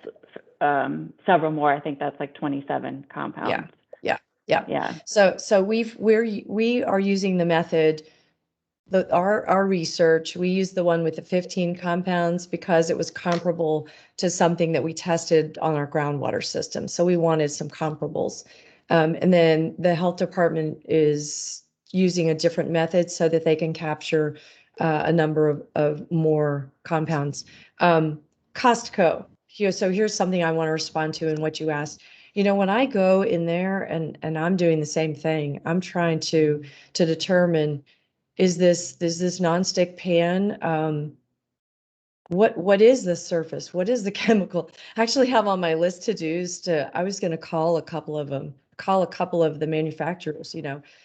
several more. I think that's like 27 compounds. Yeah. So we are using the method. Our research, we used the one with the 15 compounds because it was comparable to something that we tested on our groundwater system. So we wanted some comparables. And then the health department is using a different method so that they can capture a number of more compounds. Costco. So here's something I want to respond to in what you asked. When I go in there and I'm doing the same thing, I'm trying to determine, is this nonstick pan? What is the surface? What is the chemical? I actually have on my list to do's I was going to call a couple of the manufacturers,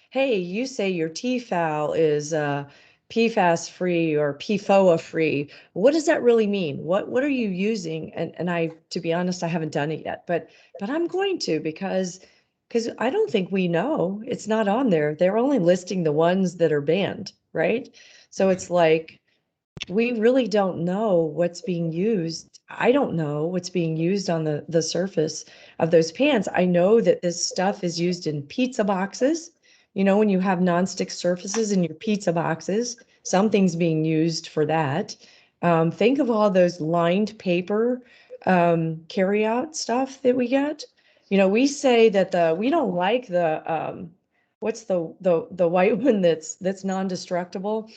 hey, you say your TFOW is PFAS free or PFOA free. What does that really mean? What are you using? And I, to be honest, I haven't done it yet, but I'm going to, because I don't think we know. It's not on there. They're only listing the ones that are banned, right? So it's like, we really don't know what's being used. I don't know what's being used on the surface of those pans. I know that this stuff is used in pizza boxes. You know, when you have nonstick surfaces in your pizza boxes, something's being used for that. Think of all those lined paper carryout stuff that we get. You know, we say that we don't like the what's the white one that's non-destructible.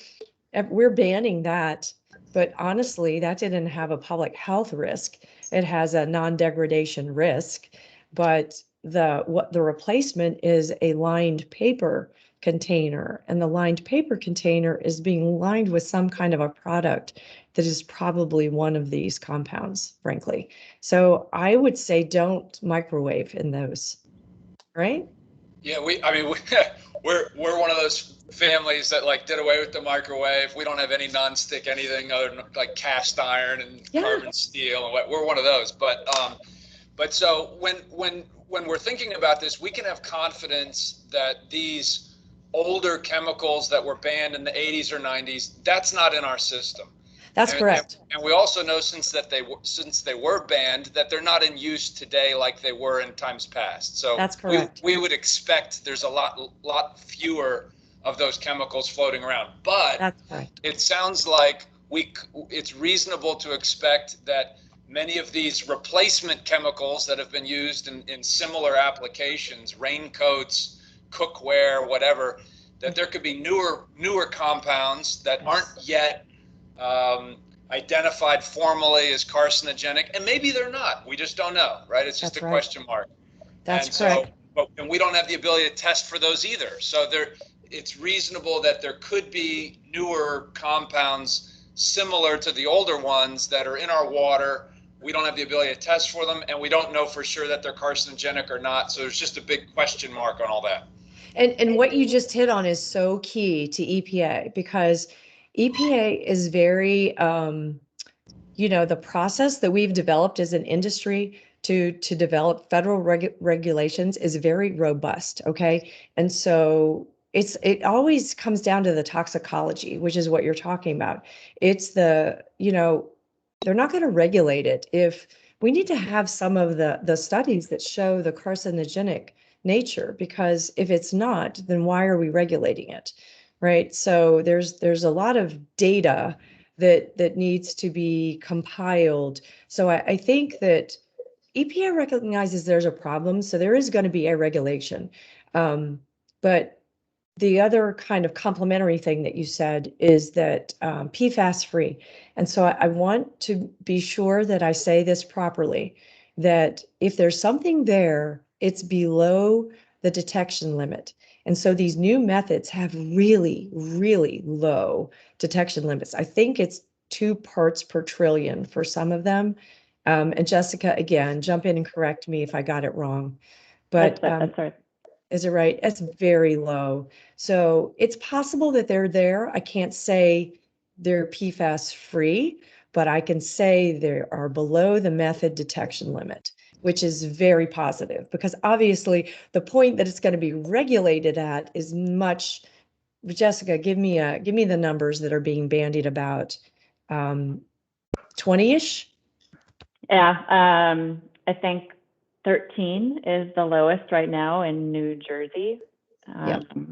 We're banning that, but honestly, that didn't have a public health risk. It has a non-degradation risk, but the replacement is a lined paper container, and the lined paper container is being lined with some kind of a product that is probably one of these compounds, frankly. So I would say don't microwave in those, right? Yeah, we're one of those families that like did away with the microwave. We don't have any nonstick anything other than like cast iron and carbon steel, and we're one of those. But so when we're thinking about this, we can have confidence that these older chemicals that were banned in the 80s or 90s, that's not in our system. That's correct. And we also know since they were banned that they're not in use today like they were in times past. So that's correct. We would expect there's a lot fewer of those chemicals floating around. But that's correct. It sounds like it's reasonable to expect that many of these replacement chemicals that have been used in similar applications, raincoats, cookware, whatever, that there could be newer compounds that aren't yet identified formally as carcinogenic, and maybe they're not. We just don't know, right? It's just a question mark. That's correct. And we don't have the ability to test for those either. So it's reasonable that there could be newer compounds similar to the older ones that are in our water. We don't have the ability to test for them, and we don't know for sure that they're carcinogenic or not. So there's just a big question mark on all that. And what you just hit on is so key to EPA, because EPA is very, the process that we've developed as an industry to develop federal regulations is very robust. Okay. And so it always comes down to the toxicology, which is what you're talking about. It's they're not going to regulate it if we need to have some of the studies that show the carcinogenic nature, because if it's not, then why are we regulating it? Right. So there's a lot of data that needs to be compiled. So I think that EPA recognizes there's a problem, so there is going to be a regulation. But the other kind of complementary thing that you said is that PFAS free. And so I want to be sure that I say this properly, that if there's something there, it's below the detection limit. And so these new methods have really, really low detection limits. I think it's 2 parts per trillion for some of them. And Jessica, again, jump in and correct me if I got it wrong. But that's right. Is it right? It's very low. So it's possible that they're there. I can't say they're PFAS free, but I can say they are below the method detection limit, which is very positive, because obviously the point that it's going to be regulated at is much. Jessica, give me the numbers that are being bandied about. 20-ish? Yeah, I think 13 is the lowest right now in New Jersey,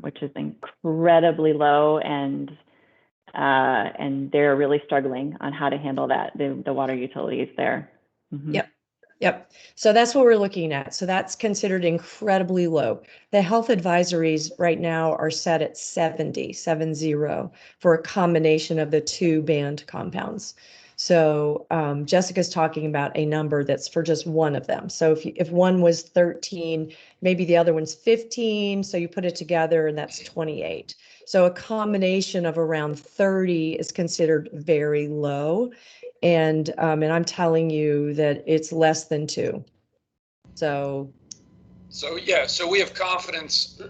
which is incredibly low, and they're really struggling on how to handle that, the water utilities there. Mm-hmm. Yep. So that's what we're looking at. So that's considered incredibly low. The health advisories right now are set at 70 for a combination of the 2 banned compounds. So Jessica's talking about a number that's for just one of them. So if one was 13, maybe the other one's 15. So you put it together and that's 28. So a combination of around 30 is considered very low. And I'm telling you that it's less than 2. So we have confidence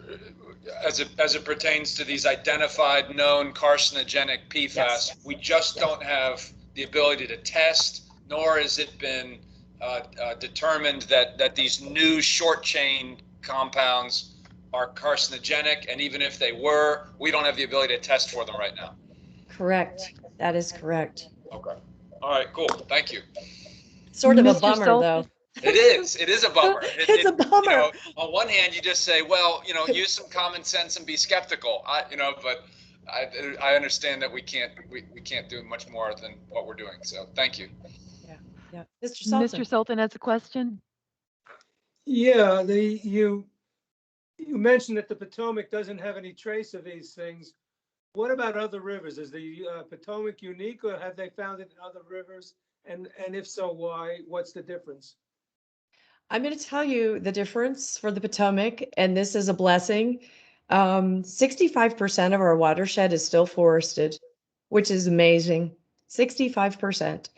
as it pertains to these identified known carcinogenic PFAS. Yes. We just don't have the ability to test, nor has it been determined that these new short chain compounds are carcinogenic. And even if they were, we don't have the ability to test for them right now. Correct. That is correct. Okay. All right, cool. Thank you. Sort of a Mr. bummer, though. Sultan? It is a bummer. It's a bummer. You know, on one hand, you just say, well, you know, use some common sense and be skeptical. But I understand that we can't do much more than what we're doing. So thank you. Yeah. Mr. Sultan. Mr. Sultan has a question. Yeah, you mentioned that the Potomac doesn't have any trace of these things. What about other rivers? Is the Potomac unique, or have they found it in other rivers? And if so, why? What's the difference? I'm going to tell you the difference for the Potomac, and this is a blessing. 65% of our watershed is still forested, which is amazing. 65%.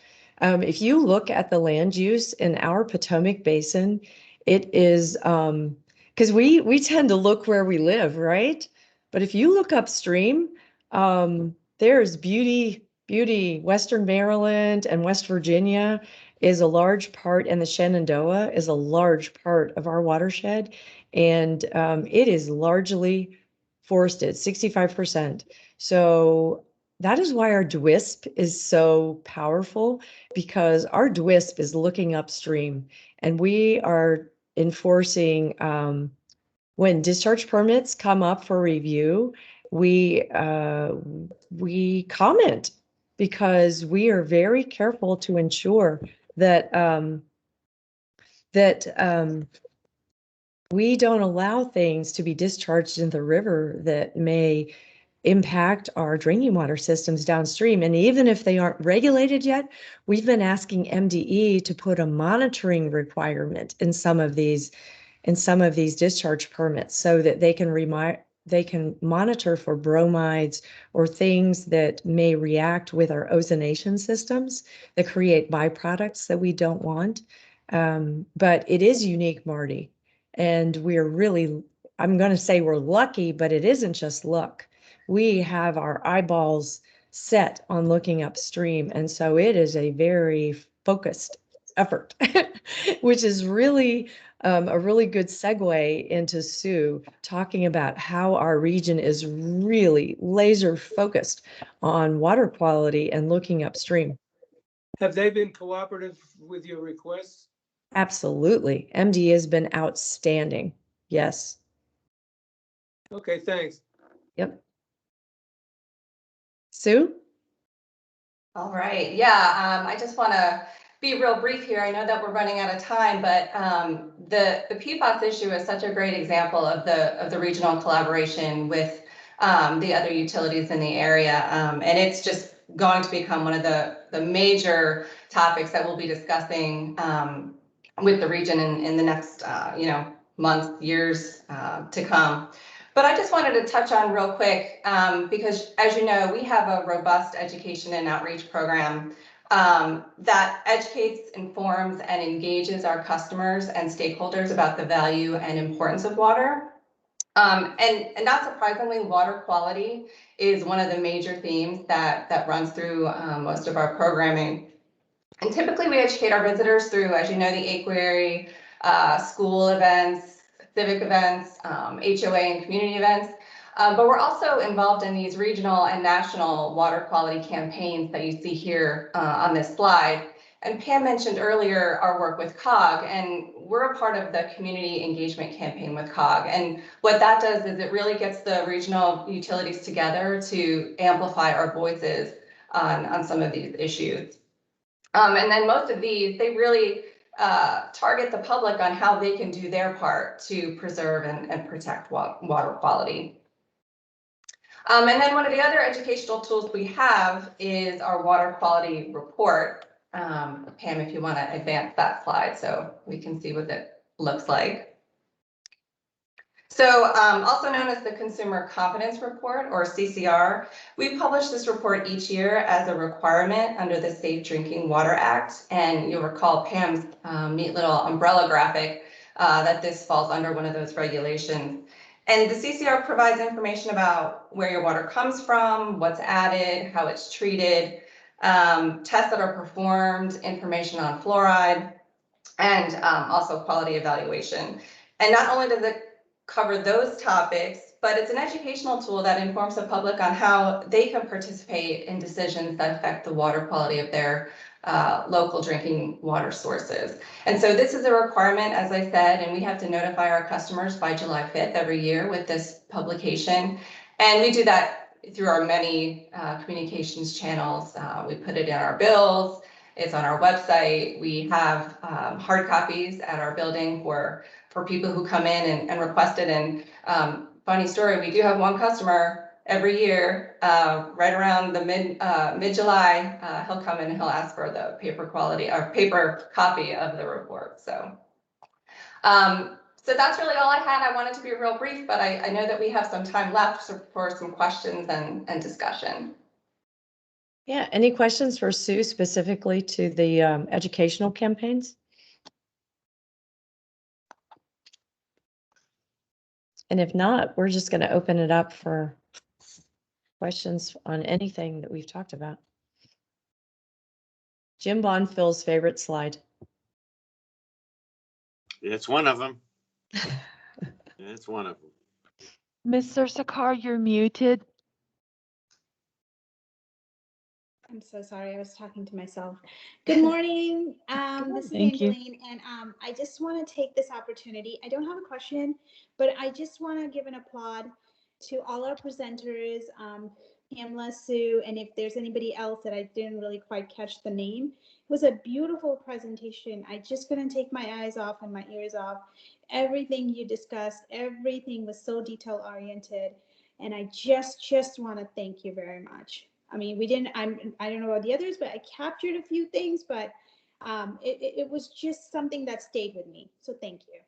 If you look at the land use in our Potomac Basin, it is because we tend to look where we live, right? But if you look upstream, there's beauty. Western Maryland and West Virginia is a large part, and the Shenandoah is a large part of our watershed, and it is largely forested, 65%. So that is why our DWISP is so powerful, because our DWISP is looking upstream, and we are enforcing when discharge permits come up for review, we comment, because we are very careful to ensure that we don't allow things to be discharged in the river that may impact our drinking water systems downstream. And even if they aren't regulated yet, we've been asking MDE to put a monitoring requirement in some of these discharge permits, so that they can monitor for bromides or things that may react with our ozonation systems that create byproducts that we don't want. But it is unique, Marty. And we're really, I'm going to say we're lucky, but it isn't just luck. We have our eyeballs set on looking upstream. And so it is a very focused effort, which is really a really good segue into Sue talking about how our region is really laser focused on water quality and looking upstream. Have they been cooperative with your requests? Absolutely. MD has been outstanding. Yes. Okay, thanks. Yep. Sue? All right. Yeah, I just want to be real brief here. I know that we're running out of time, but the PFAS issue is such a great example of the regional collaboration with the other utilities in the area, and it's just going to become one of the major topics that we'll be discussing with the region in the next months, years to come. But I just wanted to touch on real quick, because as you know, we have a robust education and outreach program that educates, informs, and engages our customers and stakeholders about the value and importance of water. And not surprisingly, water quality is one of the major themes that runs through most of our programming. And typically we educate our visitors through, as you know, the aquiary, school events, civic events, HOA and community events. But we're also involved in these regional and national water quality campaigns that you see here on this slide. And Pam mentioned earlier our work with COG, and we're a part of the community engagement campaign with COG. And what that does is it really gets the regional utilities together to amplify our voices on some of these issues. And then most of these, they really target the public on how they can do their part to preserve and protect water quality. And then one of the other educational tools we have is our water quality report. Pam, if you want to advance that slide so we can see what it looks like. So also known as the Consumer Confidence Report, or CCR, we publish this report each year as a requirement under the Safe Drinking Water Act. And you'll recall Pam's neat little umbrella graphic that this falls under one of those regulations. And the CCR provides information about where your water comes from, what's added, how it's treated, tests that are performed, information on fluoride, and also quality evaluation. And not only does it cover those topics, but it's an educational tool that informs the public on how they can participate in decisions that affect the water quality of their local drinking water sources. And so this is a requirement, as I said, and we have to notify our customers by July 5th every year with this publication. And we do that through our many communications channels. We put it in our bills, it's on our website. We have hard copies at our building for people who come in and request it. And funny story, we do have one customer every year, right around the mid-July, he'll come in and he'll ask for the paper quality or paper copy of the report. So that's really all I had. I wanted to be real brief, but I know that we have some time left for some questions and discussion. Yeah, any questions for Sue specifically to the educational campaigns? And if not, we're just going to open it up for questions on anything that we've talked about. Jim Bonfill's favorite slide. It's one of them. It's one of them. Mr. Sakar, you're muted. I'm so sorry, I was talking to myself. Good morning. This is Thank you. Angeline, and I just want to take this opportunity. I don't have a question, but I just want to give an applaud to all our presenters, Pamela, Sue, and if there's anybody else that I didn't really quite catch the name. It was a beautiful presentation. I just couldn't take my eyes off and my ears off. Everything you discussed, everything was so detail oriented, and I just want to thank you very much. I mean, I don't know about the others, but I captured a few things, but it was just something that stayed with me. So thank you.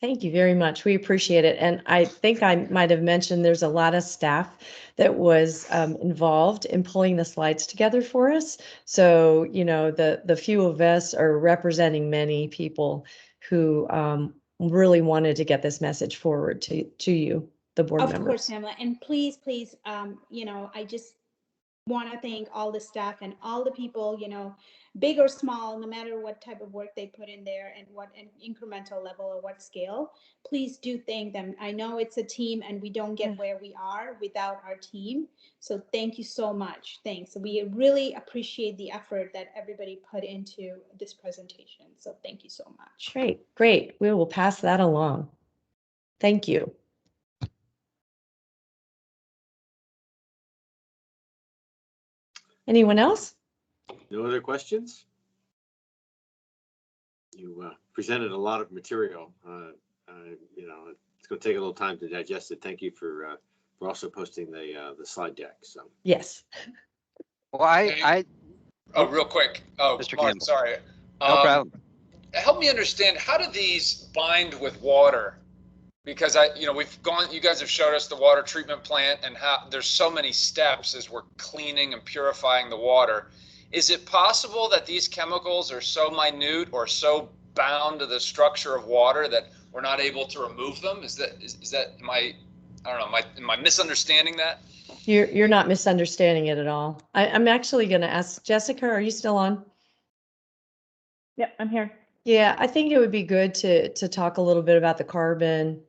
Thank you very much. We appreciate it. And I think I might have mentioned there's a lot of staff that was involved in pulling the slides together for us. So, you know, the few of us are representing many people who really wanted to get this message forward to you, the board members. Of course, Pamela. And please, you know, I just want to thank all the staff and all the people, you know, big or small, no matter what type of work they put in there and what an incremental level or what scale, please do thank them. I know it's a team and we don't get where we are without our team. So thank you so much. Thanks. We really appreciate the effort that everybody put into this presentation. So thank you so much. Great. We will pass that along. Thank you. Anyone else? No other questions? You presented a lot of material. You know, it's going to take a little time to digest it. Thank you for also posting the slide deck. So yes. Well, Oh, real quick. Oh, Mr. Mark, Campbell. sorry. No problem. Help me understand, how do these bind with water? Because you guys have showed us the water treatment plant and how there's so many steps as we're cleaning and purifying the water. Is it possible that these chemicals are so minute or so bound to the structure of water that we're not able to remove them? Am I misunderstanding that? You're not misunderstanding it at all. I'm actually going to ask Jessica, are you still on? Yep, I'm here. Yeah, I think it would be good to talk a little bit about the carbon.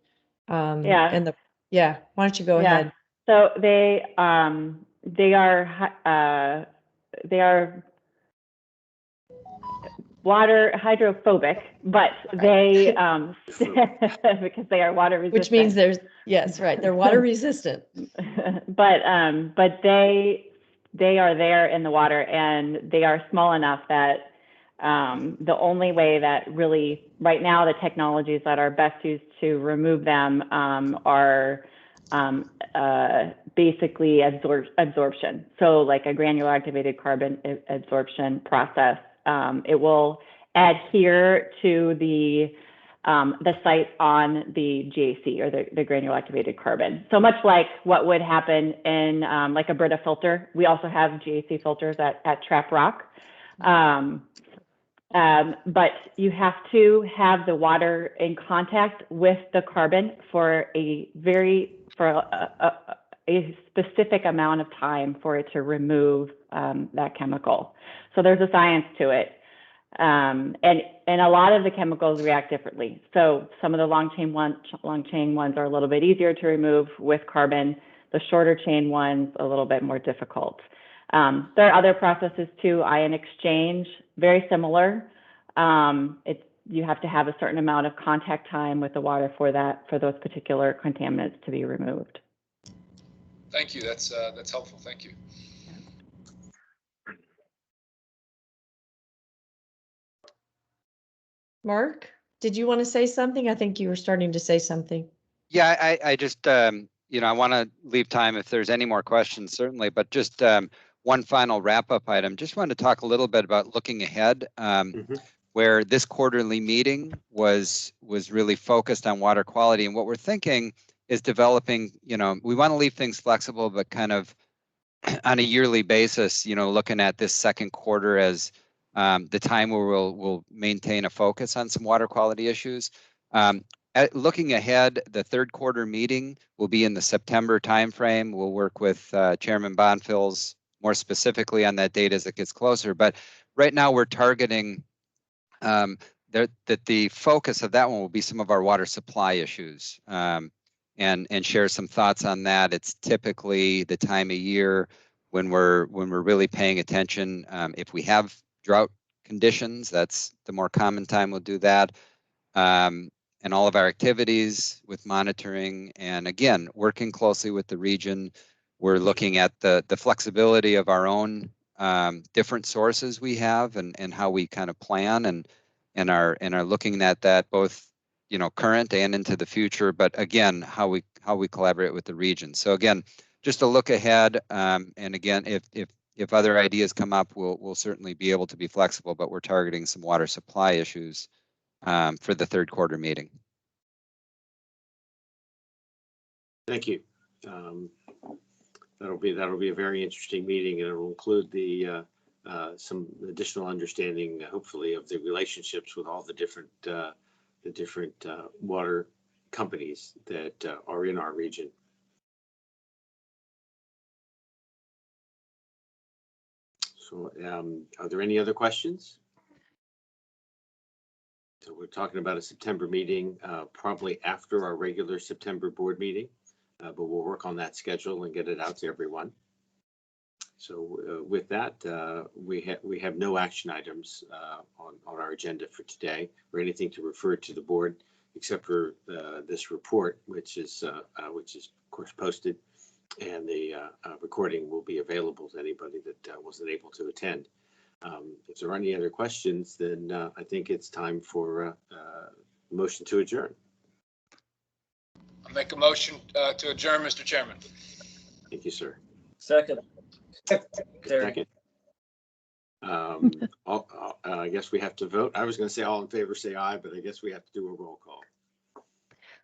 Yeah. And why don't you go ahead? So they are water hydrophobic, but they because they are water resistant. Which means they're water resistant. but they are there in the water, and they are small enough that the only way that really right now the technologies that are best used to remove them are basically absorption. So like a granular activated carbon absorption process. It will adhere to the site on the GAC, or the granular activated carbon. So much like what would happen in like a Brita filter. We also have GAC filters at Trap Rock. But you have to have the water in contact with the carbon for a specific amount of time for it to remove that chemical. So there's a science to it. And a lot of the chemicals react differently. So some of the long chain ones are a little bit easier to remove with carbon. The shorter chain ones a little bit more difficult. There are other processes too. Ion exchange, very similar. You have to have a certain amount of contact time with the water for those particular contaminants to be removed. Thank you. That's helpful. Thank you. Mark, did you want to say something? I think you were starting to say something. Yeah, I just, you know, I want to leave time if there's any more questions, certainly, but just one final wrap-up item. Just wanted to talk a little bit about looking ahead, where this quarterly meeting was really focused on water quality. And what we're thinking is developing, you know, we want to leave things flexible, but kind of on a yearly basis, you know, looking at this second quarter as the time where we'll maintain a focus on some water quality issues. Looking ahead, the third quarter meeting will be in the September timeframe. We'll work with Chairman Bonfils more specifically on that date as it gets closer. But right now we're targeting that the focus of that one will be some of our water supply issues, and share some thoughts on that. It's typically the time of year when we're really paying attention. If we have drought conditions, that's the more common time we'll do that. And all of our activities with monitoring, and again, working closely with the region. We're looking at the flexibility of our own different sources we have, and how we kind of plan and are looking at that both, you know, current and into the future, but again, how we collaborate with the region. So again, just a look ahead, and again, if other ideas come up, we'll certainly be able to be flexible, but we're targeting some water supply issues for the third quarter meeting. Thank you. That'll be a very interesting meeting, and it will include the some additional understanding, hopefully, of the relationships with all the different water companies that are in our region. So, are there any other questions? So we're talking about a September meeting, probably after our regular September board meeting, but we'll work on that schedule and get it out to everyone. So with that, we have no action items on our agenda for today, or anything to refer to the board, except for this report, which is of course posted, and the recording will be available to anybody that wasn't able to attend. If there are any other questions, then I think it's time for a motion to adjourn. I'll make a motion to adjourn, Mr. Chairman. Thank you, sir. Second. Second. I guess we have to vote. I was going to say all in favor, say aye, but I guess we have to do a roll call.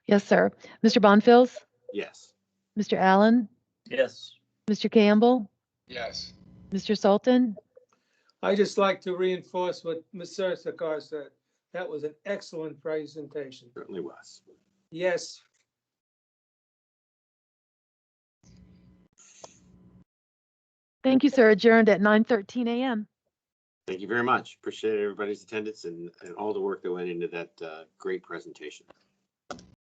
Yes, sir. Mr. Bonfils, Yes. Mr. Allen, Yes. Mr. Campbell, Yes. Mr. Sultan. I just like to reinforce what Ms. Sakar said. That was an excellent presentation. Certainly was. Yes. Thank you, sir. Adjourned at 9:13 a.m. Thank you very much. Appreciate everybody's attendance and all the work that went into that great presentation.